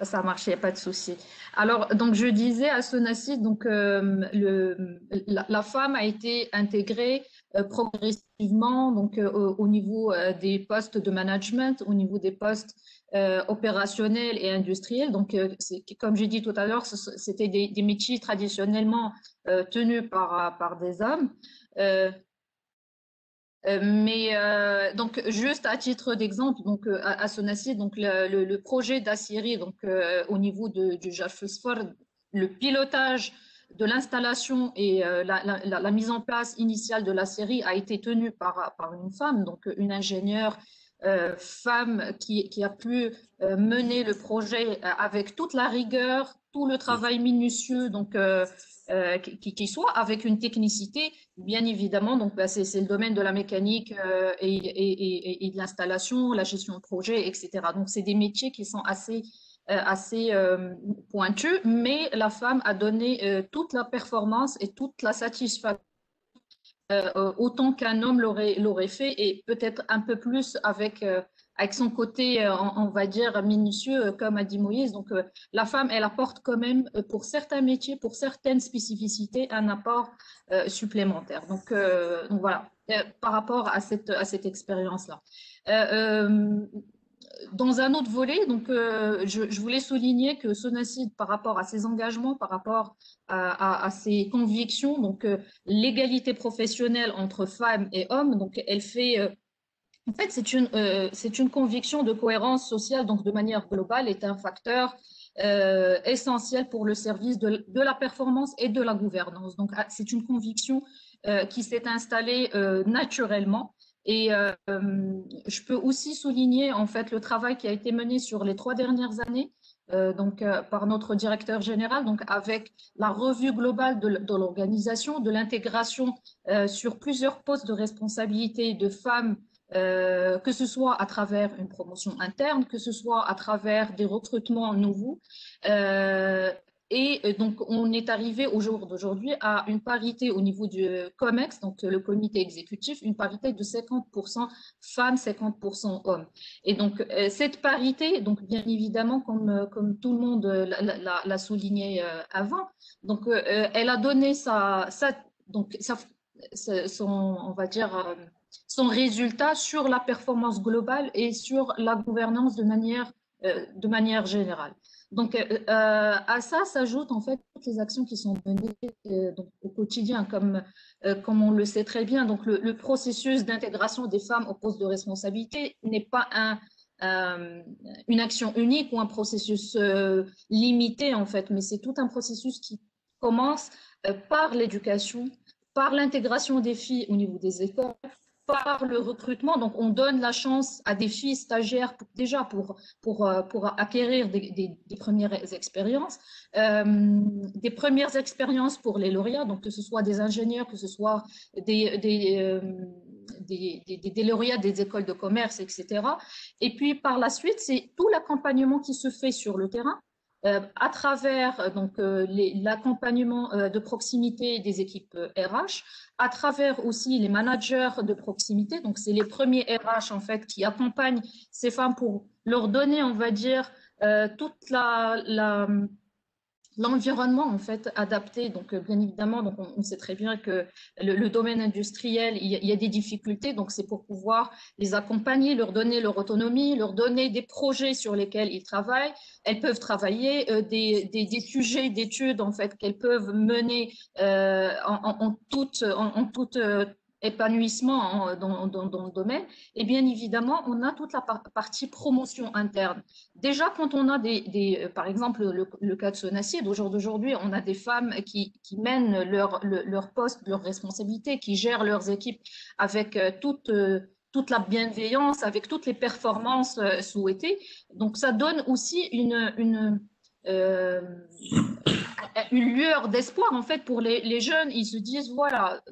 Ça marchait, pas de souci. Alors, donc je disais à Sonacide, donc la femme a été intégrée progressivement, donc au niveau des postes de management, au niveau des postes opérationnels et industriels. Donc, comme j'ai dit tout à l'heure, c'était des métiers traditionnellement tenus par des hommes. Donc juste à titre d'exemple, donc à Sonacide, donc le projet d'Aciérie, donc au niveau du Jafusfor, le pilotage de l'installation et la mise en place initiale de l'Aciérie a été tenu par une femme, donc une ingénieure femme qui a pu mener le projet avec toute la rigueur, tout le travail minutieux, donc qui soit avec une technicité, bien évidemment. Donc, c'est le domaine de la mécanique et de l'installation, la gestion de projet, etc. Donc, c'est des métiers qui sont assez pointus, mais la femme a donné toute la performance et toute la satisfaction autant qu'un homme l'aurait fait, et peut-être un peu plus avec son côté, on va dire, minutieux, comme a dit Moïse. Donc, la femme, elle apporte quand même, pour certains métiers, pour certaines spécificités, un apport supplémentaire. Donc voilà, par rapport à cette expérience-là. Dans un autre volet, donc, je voulais souligner que Sonacide, par rapport à ses engagements, par rapport à ses convictions, donc l'égalité professionnelle entre femmes et hommes, donc elle fait... En fait, c'est une conviction de cohérence sociale, donc de manière globale, est un facteur essentiel pour le service de la performance et de la gouvernance. Donc, c'est une conviction qui s'est installée naturellement. Et je peux aussi souligner en fait le travail qui a été mené sur les 3 dernières années, par notre directeur général, donc avec la revue globale de l'organisation, de l'intégration sur plusieurs postes de responsabilité de femmes, que ce soit à travers une promotion interne, que ce soit à travers des recrutements nouveaux. Et donc, on est arrivé au jour d'aujourd'hui à une parité au niveau du COMEX, donc le comité exécutif, une parité de 50% femmes, 50% hommes. Et donc, cette parité, donc bien évidemment, comme tout le monde l'a souligné avant, donc elle a donné on va dire, son résultat sur la performance globale et sur la gouvernance de manière générale. Donc, à ça s'ajoutent en fait toutes les actions qui sont menées donc, au quotidien, comme on le sait très bien. Donc, le processus d'intégration des femmes au poste de responsabilité n'est pas une action unique ou un processus limité en fait, mais c'est tout un processus qui commence par l'éducation, par l'intégration des filles au niveau des écoles, par le recrutement. Donc, on donne la chance à des filles stagiaires pour acquérir des premières expériences, des premières expériences pour les lauréats, donc que ce soit des ingénieurs, que ce soit des lauréats des écoles de commerce, etc. Et puis, par la suite, c'est tout l'accompagnement qui se fait sur le terrain. À travers donc l'accompagnement de proximité des équipes RH, à travers aussi les managers de proximité. Donc, c'est les premiers RH en fait qui accompagnent ces femmes pour leur donner, on va dire, toute l'environnement en fait adapté. Donc bien évidemment, donc on sait très bien que le domaine industriel, il y a des difficultés. Donc c'est pour pouvoir les accompagner, leur donner leur autonomie, leur donner des projets sur lesquels ils travaillent. Elles peuvent travailler des sujets d'études en fait qu'elles peuvent mener en toute épanouissement dans le domaine. Et bien évidemment, on a toute la partie promotion interne. Déjà, quand on a par exemple, le cas de Sonacid, au jour d'aujourd'hui, on a des femmes qui mènent leur poste, leurs responsabilités, qui gèrent leurs équipes avec toute la bienveillance, avec toutes les performances souhaitées. Donc, ça donne aussi une lueur d'espoir, en fait, pour les jeunes. Ils se disent, voilà,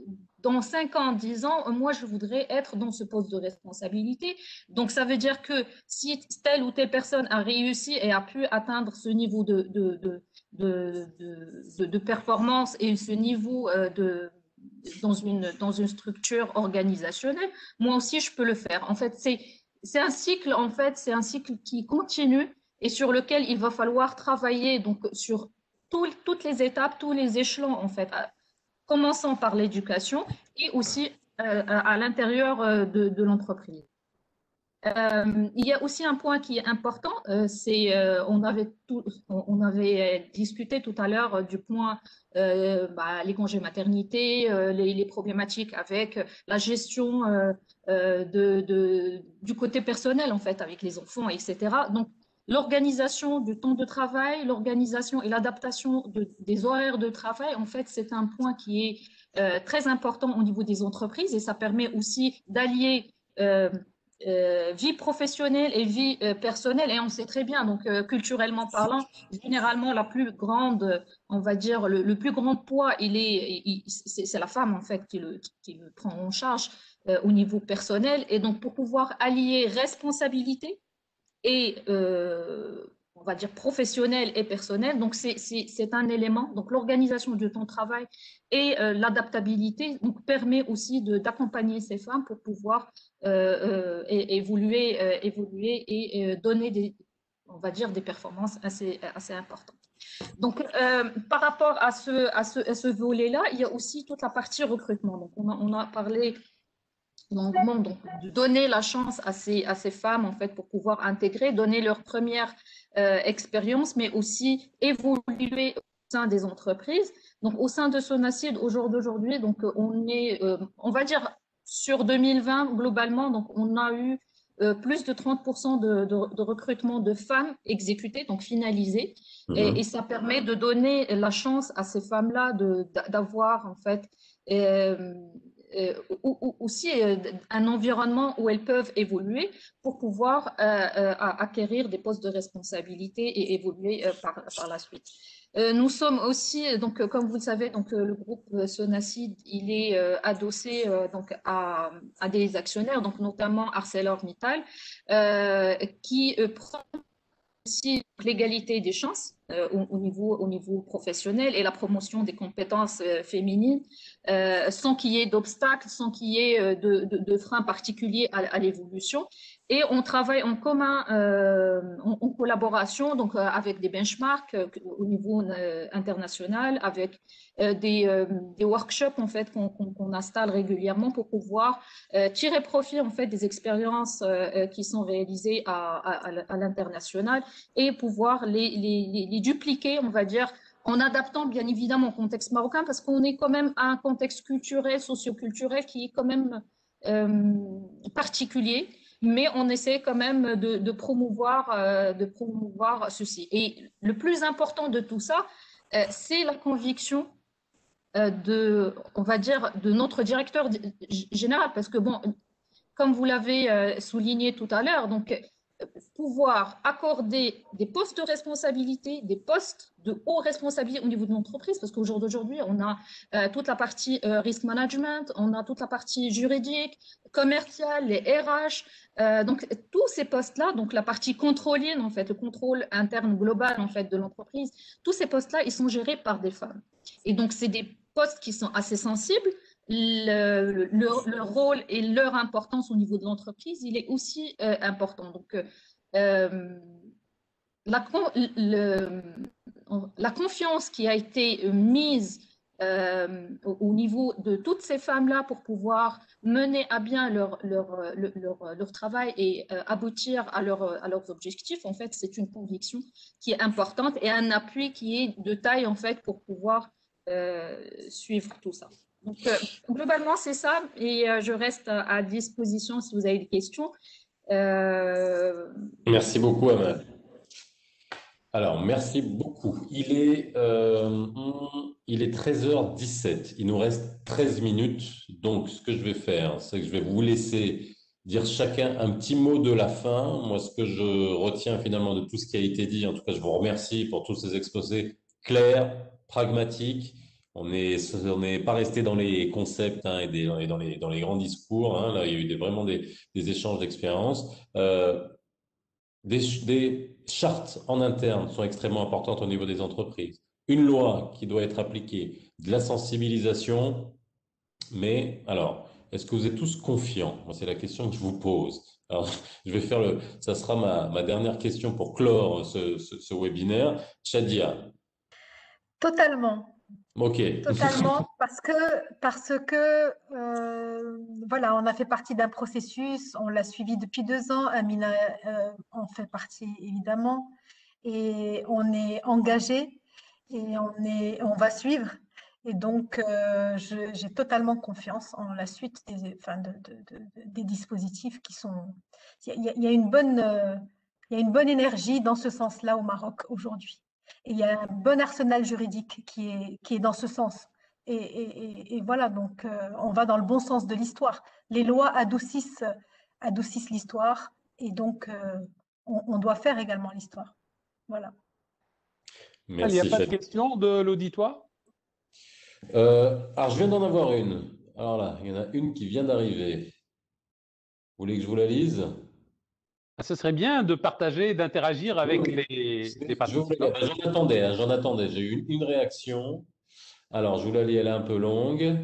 dans 5 ans, 10 ans, moi, je voudrais être dans ce poste de responsabilité. Donc, ça veut dire que si telle ou telle personne a réussi et a pu atteindre ce niveau de performance et ce niveau dans une structure organisationnelle, moi aussi, je peux le faire. En fait, c'est un cycle, en fait, c'est un cycle qui continue et sur lequel il va falloir travailler donc, sur toutes les étapes, tous les échelons, en fait, commençant par l'éducation et aussi à l'intérieur de l'entreprise. Il y a aussi un point qui est important, on avait discuté tout à l'heure du point les congés maternité, les problématiques avec la gestion du côté personnel en fait avec les enfants, etc. Donc l'organisation du temps de travail, l'organisation et l'adaptation des horaires de travail, en fait, c'est un point qui est très important au niveau des entreprises et ça permet aussi d'allier vie professionnelle et vie personnelle. Et on sait très bien, donc culturellement parlant, généralement la plus grande, on va dire, le plus grand poids, c'est la femme en fait qui le prend en charge au niveau personnel. Et donc pour pouvoir allier responsabilité et on va dire professionnel et personnel. Donc, c'est un élément. Donc, l'organisation du temps de travail et l'adaptabilité donc, permet aussi d'accompagner ces femmes pour pouvoir évoluer et donner on va dire, des performances assez importantes. Donc, par rapport à ce volet-là, il y a aussi toute la partie recrutement. Donc, on a parlé longuement, donc de donner la chance à ces femmes en fait pour pouvoir intégrer, donner leur première expérience, mais aussi évoluer au sein des entreprises. Donc au sein de Sonacid, au jour d'aujourd'hui, donc on est, on va dire sur 2020 globalement, donc on a eu plus de 30% de recrutement de femmes exécutées, donc finalisées, et ça permet de donner la chance à ces femmes-là d'avoir en fait aussi un environnement où elles peuvent évoluer pour pouvoir acquérir des postes de responsabilité et évoluer par la suite. Nous sommes aussi, donc, comme vous le savez, donc, le groupe Sonacid, il est adossé donc, à des actionnaires, donc, notamment ArcelorMittal, qui prend aussi l'égalité des chances au niveau professionnel et la promotion des compétences féminines sans qu'il y ait d'obstacles, sans qu'il y ait de freins particuliers à l'évolution. Et on travaille en commun, en collaboration, donc avec des benchmarks au niveau international, avec des workshops en fait qu'on installe régulièrement pour pouvoir tirer profit en fait des expériences qui sont réalisées à l'international et pouvoir les dupliquer, on va dire, en adaptant bien évidemment au contexte marocain, parce qu'on est quand même à un contexte culturel, socioculturel qui est quand même particulier, mais on essaie quand même de promouvoir ceci. Et le plus important de tout ça, c'est la conviction on va dire, de notre directeur général, parce que bon, comme vous l'avez souligné tout à l'heure, donc pouvoir accorder des postes de responsabilité, des postes de haute responsabilité au niveau de l'entreprise, parce qu'au jour d'aujourd'hui, on a toute la partie risk management, on a toute la partie juridique, commerciale, les RH, donc tous ces postes-là, donc la partie controlling, en fait, le contrôle interne global en fait de l'entreprise, tous ces postes-là, ils sont gérés par des femmes. Et donc, c'est des postes qui sont assez sensibles. Leur rôle et leur importance au niveau de l'entreprise, il est aussi important. Donc, la confiance qui a été mise au niveau de toutes ces femmes-là pour pouvoir mener à bien leur travail et aboutir à leurs objectifs, en fait, c'est une conviction qui est importante et un appui qui est de taille, en fait, pour pouvoir suivre tout ça. Donc, globalement, c'est ça, et je reste à disposition si vous avez des questions. Merci beaucoup, Amel. Alors, merci beaucoup. Il est 13h17. Il nous reste 13 minutes. Donc, ce que je vais faire, c'est que je vais vous laisser dire chacun un petit mot de la fin. Moi, ce que je retiens finalement de tout ce qui a été dit, en tout cas, je vous remercie pour tous ces exposés clairs, pragmatiques. On n'est pas resté dans les concepts et dans les grands discours. Là, il y a eu vraiment des échanges d'expériences. Des chartes en interne sont extrêmement importantes au niveau des entreprises. Une loi qui doit être appliquée, de la sensibilisation. Mais alors, est-ce que vous êtes tous confiants? Moi, c'est la question que je vous pose. Alors, je vais faire ça sera ma dernière question pour clore ce webinaire. Shadia. Totalement. Ok. Totalement, parce que voilà, on a fait partie d'un processus, on l'a suivi depuis 2 ans, Amina en fait partie évidemment, et on est engagé et on va suivre. Et donc, j'ai totalement confiance en la suite des dispositifs qui sont. Il y a une bonne énergie dans ce sens-là au Maroc aujourd'hui. Et il y a un bon arsenal juridique qui est dans ce sens. Et voilà, donc on va dans le bon sens de l'histoire. Les lois adoucissent l'histoire et donc on doit faire également l'histoire. Voilà. Merci. Il n'y a pas de questions de l'auditoire? Alors, je viens d'en avoir une. Alors là, il y en a une qui vient d'arriver. Vous voulez que je vous la lise? Ce serait bien de partager, d'interagir avec les participants. J'en attendais. J'ai eu une réaction. Alors, je vous la lis, elle est un peu longue.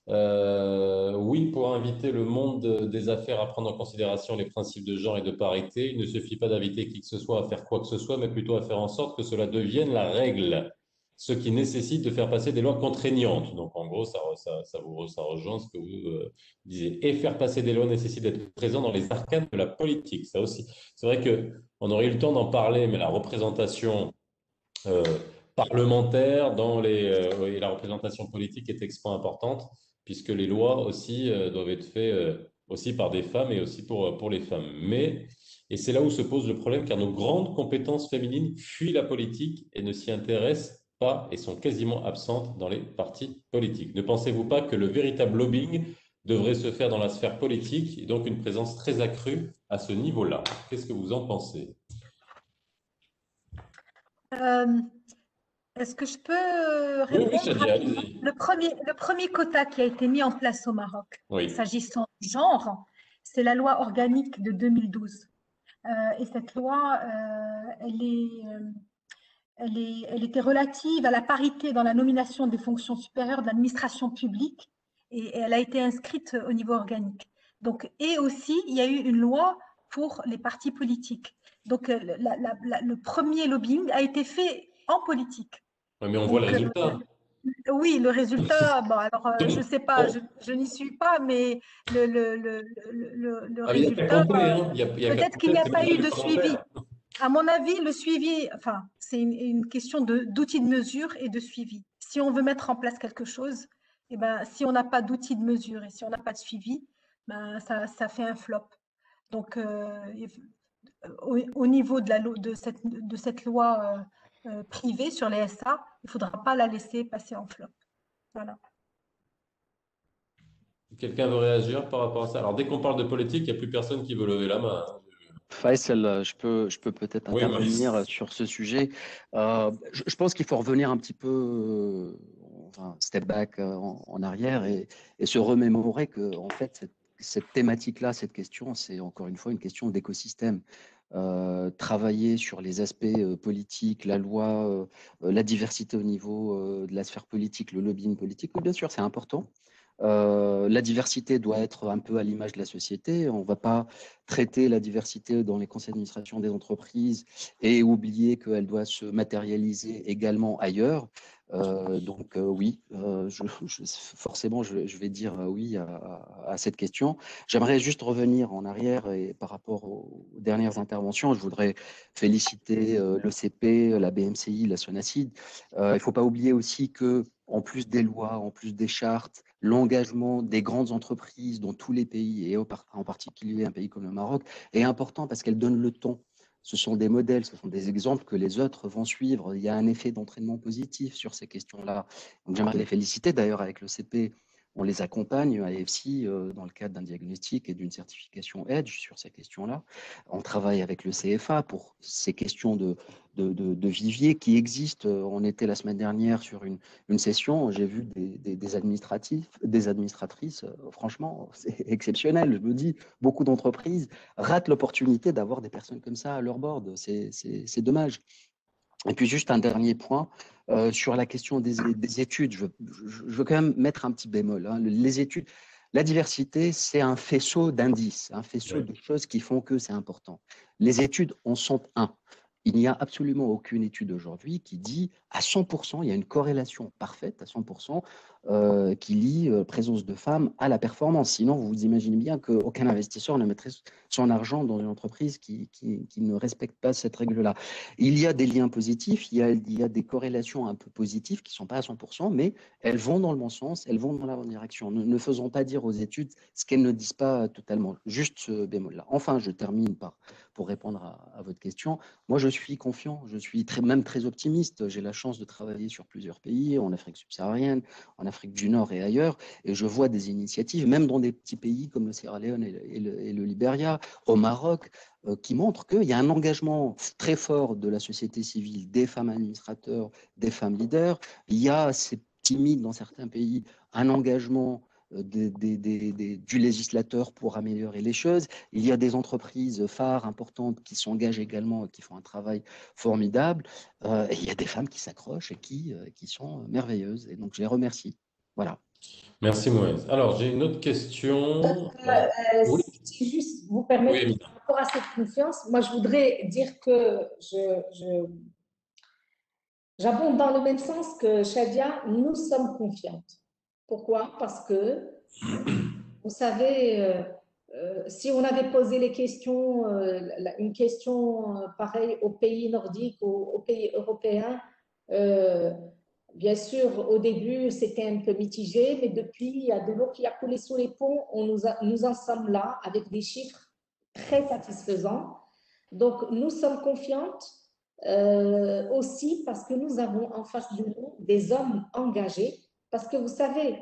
Oui, pour inviter le monde des affaires à prendre en considération les principes de genre et de parité, il ne suffit pas d'inviter qui que ce soit à faire quoi que ce soit, mais plutôt à faire en sorte que cela devienne la règle, ce qui nécessite de faire passer des lois contraignantes. Donc, en gros, ça rejoint ce que vous disiez. Et faire passer des lois nécessite d'être présent dans les arcanes de la politique. Ça aussi, c'est vrai qu'on aurait eu le temps d'en parler, mais la représentation parlementaire et la représentation politique est extrêmement importante, puisque les lois aussi doivent être faites aussi par des femmes et aussi pour les femmes. Et c'est là où se pose le problème, car nos grandes compétences féminines fuient la politique et ne s'y intéressent pas et sont quasiment absentes dans les partis politiques. Ne pensez-vous pas que le véritable lobbying devrait se faire dans la sphère politique et donc une présence très accrue à ce niveau-là? Qu'est-ce que vous en pensez? Est-ce que je peux répondre rapidement? Le premier quota qui a été mis en place au Maroc, s'agissant du genre, c'est la loi organique de 2012. Et cette loi, elle était relative à la parité dans la nomination des fonctions supérieures de l'administration publique et elle a été inscrite au niveau organique. Donc, et aussi, il y a eu une loi pour les partis politiques. Donc, le premier lobbying a été fait en politique. Ouais, mais on voit le résultat. Oui, le résultat, bon, alors je ne sais pas, Bon. je n'y suis pas, mais le Ah, mais il n'y a qu'à résultat, compter, hein. Il y a qu'à peut-être qu'il n'y compter, a c'est pas même pas eu du de suivi. commentaire. À mon avis, le suivi, enfin, c'est une question d'outils de mesure et de suivi. Si on veut mettre en place quelque chose, eh ben, si on n'a pas d'outils de mesure et si on n'a pas de suivi, ben, ça fait un flop. Donc, au niveau de cette loi privée sur les SA, il ne faudra pas la laisser passer en flop. Voilà. Quelqu'un veut réagir par rapport à ça? Alors, dès qu'on parle de politique, il n'y a plus personne qui veut lever la main, hein. Faisal, je peux peut-être Oui, intervenir sur ce sujet. Je pense qu'il faut revenir un petit peu, enfin, step back en arrière et se remémorer que, en fait, cette thématique-là, cette question, c'est encore une fois une question d'écosystème. Travailler sur les aspects politiques, la loi, la diversité au niveau de la sphère politique, le lobbying politique, oui, bien sûr, c'est important. La diversité doit être un peu à l'image de la société. On ne va pas traiter la diversité dans les conseils d'administration des entreprises et oublier qu'elle doit se matérialiser également ailleurs. Donc oui, forcément, je vais dire oui à cette question. J'aimerais juste revenir en arrière et par rapport aux dernières interventions, je voudrais féliciter l'ECP, la BMCI, la SONACID. Il ne faut pas oublier aussi que en plus des lois, en plus des chartes, l'engagement des grandes entreprises dans tous les pays, et en particulier un pays comme le Maroc, est important parce qu'elle donne le ton. Ce sont des modèles, ce sont des exemples que les autres vont suivre. Il y a un effet d'entraînement positif sur ces questions-là. Donc j'aimerais les féliciter. D'ailleurs, avec le CP, on les accompagne à EFSI dans le cadre d'un diagnostic et d'une certification EDGE sur ces questions-là. On travaille avec le CFA pour ces questions de vivier qui existent. On était la semaine dernière sur une session, j'ai vu des administratrices, franchement, c'est exceptionnel. Je me dis, beaucoup d'entreprises ratent l'opportunité d'avoir des personnes comme ça à leur board. C'est dommage. Et puis juste un dernier point sur la question des études. Je veux quand même mettre un petit bémol, hein. Les études, la diversité, c'est un faisceau d'indices, un faisceau de choses qui font que c'est important. Les études en sont un. Il n'y a absolument aucune étude aujourd'hui qui dit à 100%, il y a une corrélation parfaite à 100% qui lie présence de femmes à la performance. Sinon, vous vous imaginez bien qu'aucun investisseur ne mettrait son argent dans une entreprise qui ne respecte pas cette règle-là. Il y a des liens positifs, il y a des corrélations un peu positives qui ne sont pas à 100%, mais elles vont dans le bon sens, elles vont dans la bonne direction. Ne faisons pas dire aux études ce qu'elles ne disent pas totalement. Juste ce bémol-là. Enfin, je termine pour répondre à votre question. Moi, je suis confiant, je suis même très optimiste. J'ai la chance de travailler sur plusieurs pays, en Afrique subsaharienne, en Afrique du Nord et ailleurs, et je vois des initiatives, même dans des petits pays comme le Sierra Leone et le Libéria, au Maroc, qui montrent qu'il y a un engagement très fort de la société civile, des femmes administrateurs, des femmes leaders. Il y a, c'est timide dans certains pays, un engagement du législateur pour améliorer les choses. Il y a des entreprises phares importantes qui s'engagent également et qui font un travail formidable. Et il y a des femmes qui s'accrochent et qui sont merveilleuses. Et donc, je les remercie. Voilà. Merci, Moïse. Alors, j'ai une autre question. Oui, Si juste vous permettez, oui, par rapport à cette confiance, moi je voudrais dire que j'abonde dans le même sens que Shadia, nous sommes confiantes. Pourquoi? Parce que, vous savez, si on avait posé les questions, une question pareille aux pays nordiques, aux pays européens, bien sûr, au début, c'était un peu mitigé, mais depuis, il y a de l'eau qui a coulé sous les ponts. Nous en sommes là avec des chiffres très satisfaisants. Donc, nous sommes confiantes aussi parce que nous avons en face de nous des hommes engagés. Parce que vous savez,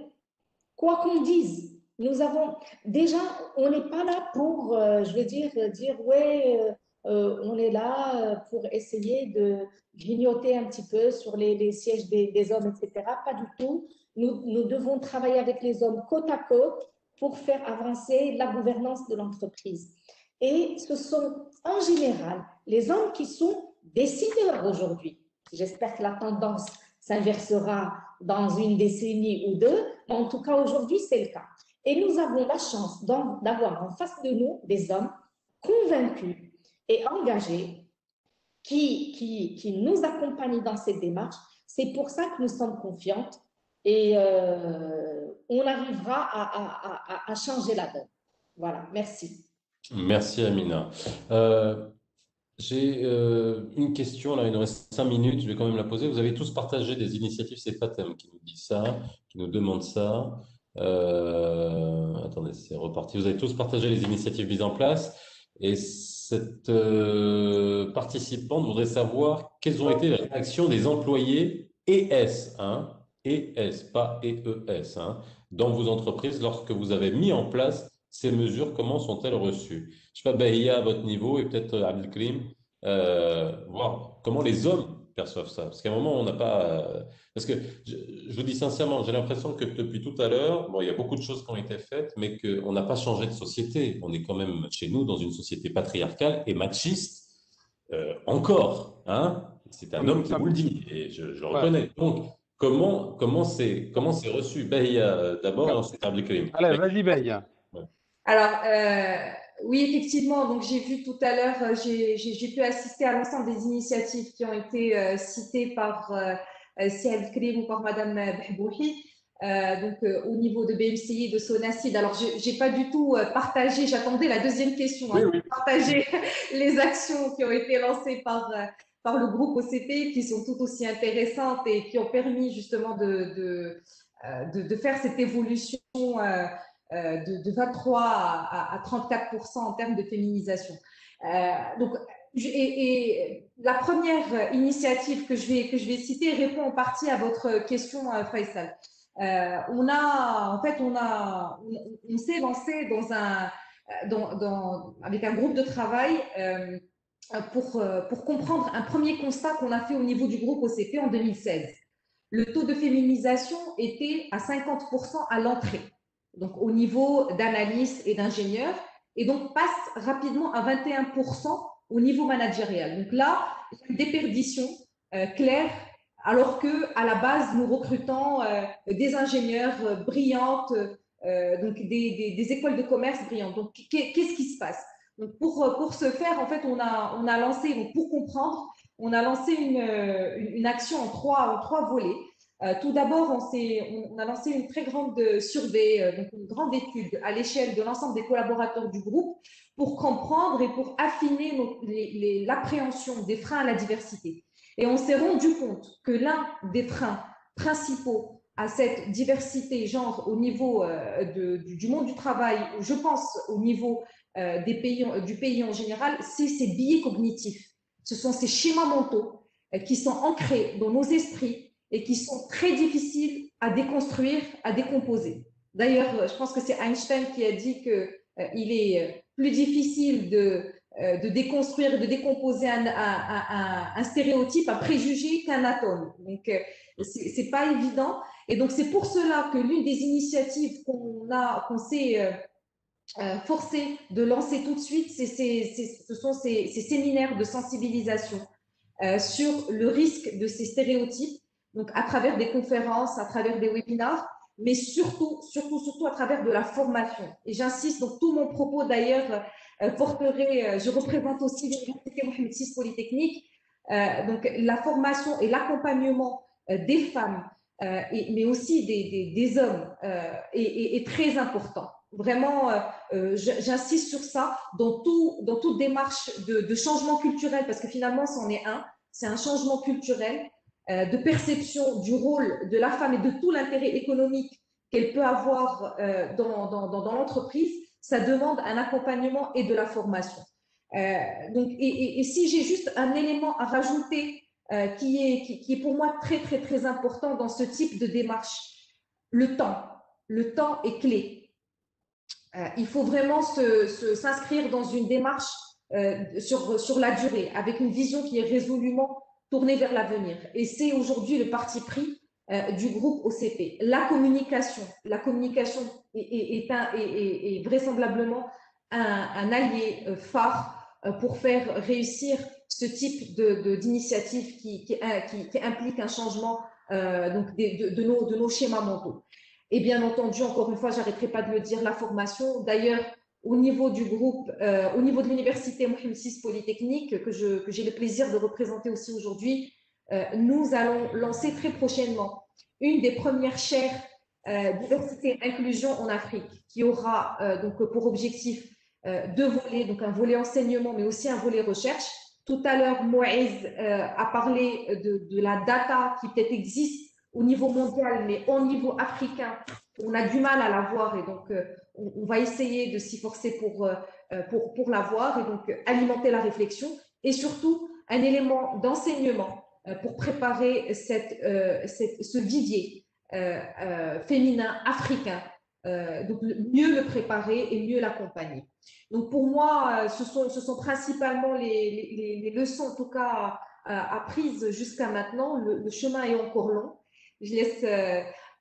quoi qu'on dise, nous avons déjà, on n'est pas là pour, je veux dire ouais, on est là pour essayer de grignoter un petit peu sur les sièges des hommes, etc. Pas du tout. Nous devons travailler avec les hommes côte à côte pour faire avancer la gouvernance de l'entreprise. Et ce sont en général les hommes qui sont décideurs aujourd'hui. J'espère que la tendance s'inversera dans une décennie ou deux, mais en tout cas, aujourd'hui, c'est le cas. Et nous avons la chance d'avoir en face de nous des hommes convaincus et engagés qui nous accompagnent dans cette démarche. C'est pour ça que nous sommes confiantes et on arrivera à changer la donne. Voilà, merci. Merci Amina. J'ai une question, là, il nous reste 5 minutes, je vais quand même la poser. Vous avez tous partagé des initiatives, c'est Fatem qui nous dit ça, qui nous demande ça. Attendez, c'est reparti. Vous avez tous partagé les initiatives mises en place et cette participante voudrait savoir quelles ont été les réactions des employés ES, hein, ES, pas EES, hein, dans vos entreprises lorsque vous avez mis en place ces mesures, comment sont-elles reçues? Je sais pas, Bahia, à votre niveau, et peut-être Abdelkrim, voir comment les hommes perçoivent ça. Parce qu'à un moment, on n'a pas. Parce que je vous dis sincèrement, j'ai l'impression que depuis tout à l'heure, bon, il y a beaucoup de choses qui ont été faites, mais qu'on n'a pas changé de société. On est quand même chez nous dans une société patriarcale et machiste encore. Hein? C'est un homme qui vous le dit, et je le reconnais. Donc, comment c'est reçu? Bahia d'abord, et ensuite Abdelkrim. Allez, vas-y, Bahia. Alors, oui, effectivement, donc j'ai vu tout à l'heure, j'ai pu assister à l'ensemble des initiatives qui ont été citées par Si Abdelkrim ou par Madame Behbouhi, au niveau de BMCI, de Sonacid. Alors, j'ai pas du tout partagé, j'attendais la deuxième question, hein, Oui. partager les actions qui ont été lancées par le groupe OCP, qui sont tout aussi intéressantes et qui ont permis justement de faire cette évolution de 23 à 34% en termes de féminisation. Et la première initiative que je vais citer répond en partie à votre question, Faisal. On s'est lancé avec un groupe de travail pour comprendre un premier constat qu'on a fait au niveau du groupe OCP en 2016. Le taux de féminisation était à 50% à l'entrée, donc au niveau d'analystes et d'ingénieurs, et donc passe rapidement à 21% au niveau managérial. Donc là, il y a une déperdition claire, alors qu'à la base, nous recrutons des ingénieurs brillantes, donc des écoles de commerce brillantes. Donc, qu'est-ce qui se passe? Donc, pour ce faire, en fait, on a lancé, donc pour comprendre, on a lancé une action en trois volets. Tout d'abord, on a lancé une très grande survey, donc une grande étude à l'échelle de l'ensemble des collaborateurs du groupe pour comprendre et pour affiner l'appréhension des freins à la diversité. Et on s'est rendu compte que l'un des freins principaux à cette diversité genre au niveau du monde du travail, je pense au niveau du pays en général, c'est ces biais cognitifs. Ce sont ces schémas mentaux qui sont ancrés dans nos esprits et qui sont très difficiles à déconstruire, à décomposer. D'ailleurs, je pense que c'est Einstein qui a dit qu'il est plus difficile de déconstruire, de décomposer un stéréotype, un préjugé qu'un atome. Donc, c'est pas évident. Et donc, c'est pour cela que l'une des initiatives qu'on s'est forcé de lancer tout de suite, ce sont ces séminaires de sensibilisation sur le risque de ces stéréotypes, donc à travers des conférences, à travers des webinars, mais surtout à travers de la formation. Et j'insiste, donc tout mon propos d'ailleurs porterait, je représente aussi l'Université Mohamed VI Polytechnique, donc la formation et l'accompagnement des femmes, mais aussi des hommes est très important. Vraiment, j'insiste sur ça dans toute démarche de changement culturel, parce que finalement, c'en est c'est un changement culturel de perception du rôle de la femme et de tout l'intérêt économique qu'elle peut avoir dans l'entreprise. Ça demande un accompagnement et de la formation. Donc, et si j'ai juste un élément à rajouter qui est pour moi très, très, très important dans ce type de démarche, le temps. Le temps est clé. Il faut vraiment s'inscrire dans une démarche sur la durée, avec une vision qui est résolument tournée vers l'avenir. Et c'est aujourd'hui le parti pris du groupe OCP. La communication est vraisemblablement un allié phare pour faire réussir ce type d'initiative qui implique un changement donc de nos schémas mentaux. Et bien entendu, encore une fois, j'arrêterai pas de le dire, la formation. D'ailleurs, au niveau du groupe, au niveau de l'université Mohamed VI Polytechnique, que j'ai le plaisir de représenter aussi aujourd'hui, nous allons lancer très prochainement une des premières chaires diversité et inclusion en Afrique, qui aura donc pour objectif deux volets, donc un volet enseignement, mais aussi un volet recherche. Tout à l'heure, Moïse a parlé de la data qui peut-être existe au niveau mondial, mais au niveau africain, on a du mal à la voir, et donc on va essayer de s'y forcer pour la voir, et donc alimenter la réflexion, et surtout un élément d'enseignement pour préparer ce vivier féminin africain, donc mieux le préparer et mieux l'accompagner. Donc pour moi, ce sont principalement les leçons, en tout cas apprises jusqu'à maintenant. Le chemin est encore long. Je laisse.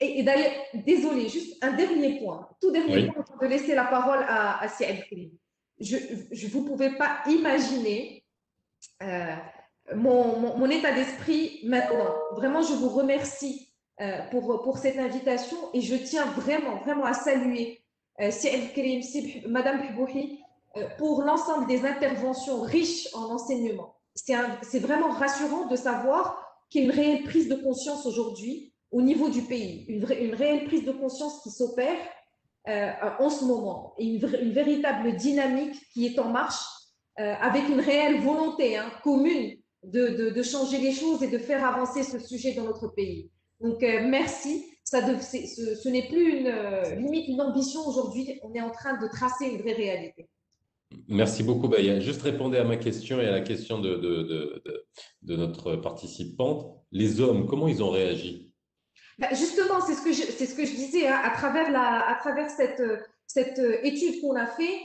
Et d'ailleurs, désolé, juste un dernier point, tout dernier point, avant de laisser la parole à Saïd Karim. Vous ne pouvez pas imaginer mon état d'esprit maintenant. Vraiment, je vous remercie pour cette invitation, et je tiens vraiment à saluer Saïd Karim, Madame Hibouhi, pour l'ensemble des interventions riches en enseignement. C'est vraiment rassurant de savoir qu'il y a une réelle prise de conscience aujourd'hui au niveau du pays, une réelle prise de conscience qui s'opère en ce moment, et une véritable dynamique qui est en marche, avec une réelle volonté commune de changer les choses et de faire avancer ce sujet dans notre pays. Donc, merci. Ce n'est plus limite une ambition aujourd'hui, on est en train de tracer une vraie réalité. Merci beaucoup, Baya. Juste répondez à ma question et à la question de notre participante. Les hommes, comment ils ont réagi? Justement, c'est ce que je disais, à travers cette étude qu'on a fait.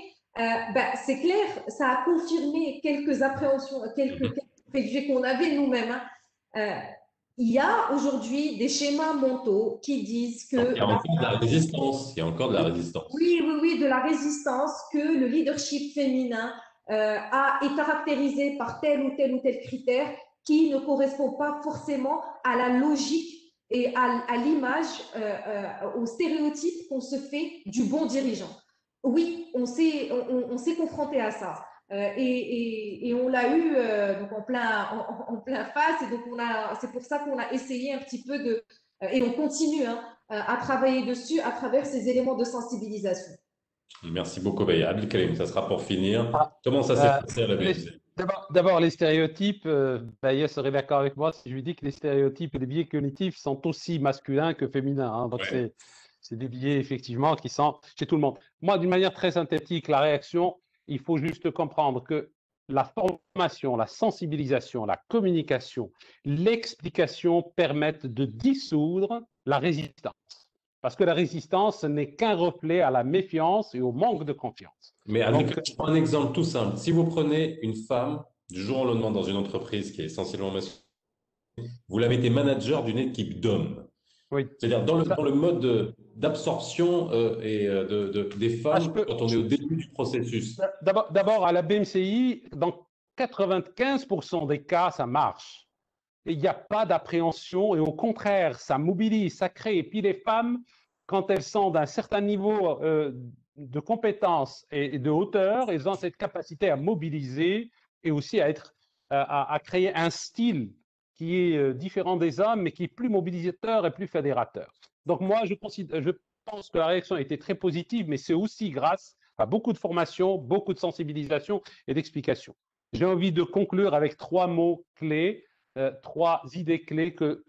C'est clair, ça a confirmé quelques appréhensions, quelques préjugés qu'on avait nous-mêmes. Il y a aujourd'hui des schémas mentaux qui disent que… Il y a encore de la résistance. Il y a encore de la résistance. Oui, de la résistance, que le leadership féminin est caractérisé par tel ou tel critère qui ne correspond pas forcément à la logique et à l'image, au stéréotype qu'on se fait du bon dirigeant. Oui, on s'est confronté à ça. Et on l'a eu donc en plein face, et donc c'est pour ça qu'on a essayé un petit peu et on continue à travailler dessus à travers ces éléments de sensibilisation. Merci beaucoup, Baya. Abdelkarim, ça sera pour finir. Comment ça s'est passé à la BMC? D'abord, les stéréotypes, Baya serait d'accord avec moi si je lui dis que les stéréotypes et les biais cognitifs sont aussi masculins que féminins. Donc, c'est des biais, effectivement, qui sont chez tout le monde. Moi, d'une manière très synthétique, la réaction, il faut juste comprendre que la formation, la sensibilisation, la communication, l'explication permettent de dissoudre la résistance. Parce que la résistance n'est qu'un reflet à la méfiance et au manque de confiance. Mais je prends un exemple tout simple. Si vous prenez une femme du jour au lendemain dans une entreprise qui est essentiellement masculine, vous la mettez manager d'une équipe d'hommes. Oui. C'est-à-dire dans le mode d'absorption des femmes quand on est au début du processus. D'abord, à la BMCI, dans 95% des cas, ça marche. Et il n'y a pas d'appréhension, et au contraire, ça mobilise, ça crée. Et puis les femmes, quand elles sont d'un certain niveau de compétences et de hauteur, elles ont cette capacité à mobiliser et aussi à créer un style qui est différent des hommes, mais qui est plus mobilisateur et plus fédérateur. Donc moi, je pense que la réaction a été très positive, mais c'est aussi grâce à beaucoup de formation, beaucoup de sensibilisation et d'explication. J'ai envie de conclure avec 3 mots clés, 3 idées clés que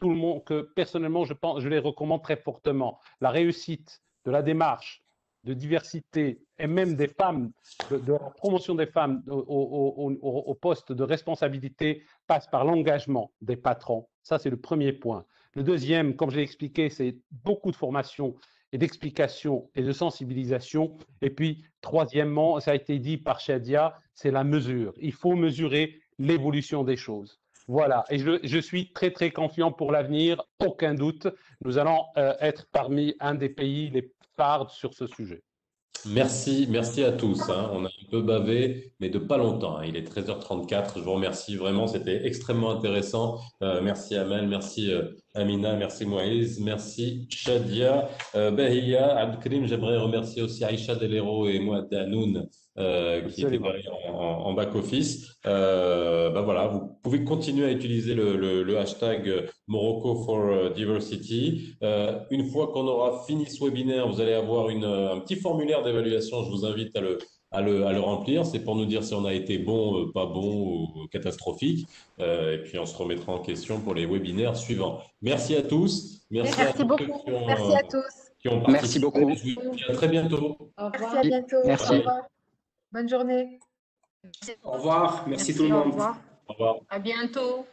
personnellement, je les recommande très fortement. La réussite de la démarche de diversité et même des femmes, de la promotion des femmes au poste de responsabilité passe par l'engagement des patrons. Ça, c'est le premier point. Le deuxième, comme je l'ai expliqué, c'est beaucoup de formation et d'explication et de sensibilisation. Et puis, troisièmement, ça a été dit par Shadia, c'est la mesure. Il faut mesurer l'évolution des choses. Voilà, et je suis très, très confiant pour l'avenir, aucun doute. Nous allons être parmi un des pays les phares sur ce sujet. Merci à tous, hein. On a un peu bavé, mais de pas longtemps, hein. Il est 13h34. Je vous remercie vraiment. C'était extrêmement intéressant. Merci Amel, merci Amina, merci Moïse, merci Shadia, Bahia, Abdelkrim. J'aimerais remercier aussi Aïcha Delero et moi Danoun qui étaient Absolument. derrière en back-office. Voilà, vous pouvez continuer à utiliser le hashtag Morocco for Diversity. Une fois qu'on aura fini ce webinaire, vous allez avoir un petit formulaire d'évaluation. Je vous invite à le remplir. C'est pour nous dire si on a été bon, pas bon ou catastrophique. Et puis, on se remettra en question pour les webinaires suivants. Merci à tous. Merci à Merci tous ceux beaucoup. Merci à tous. qui ont Merci participé. beaucoup. Je vous dis à très bientôt. Au Merci, revoir. à bientôt. Merci. Au revoir. Bonne journée. Au revoir. Merci tout le Au monde. revoir. Au revoir. À bientôt.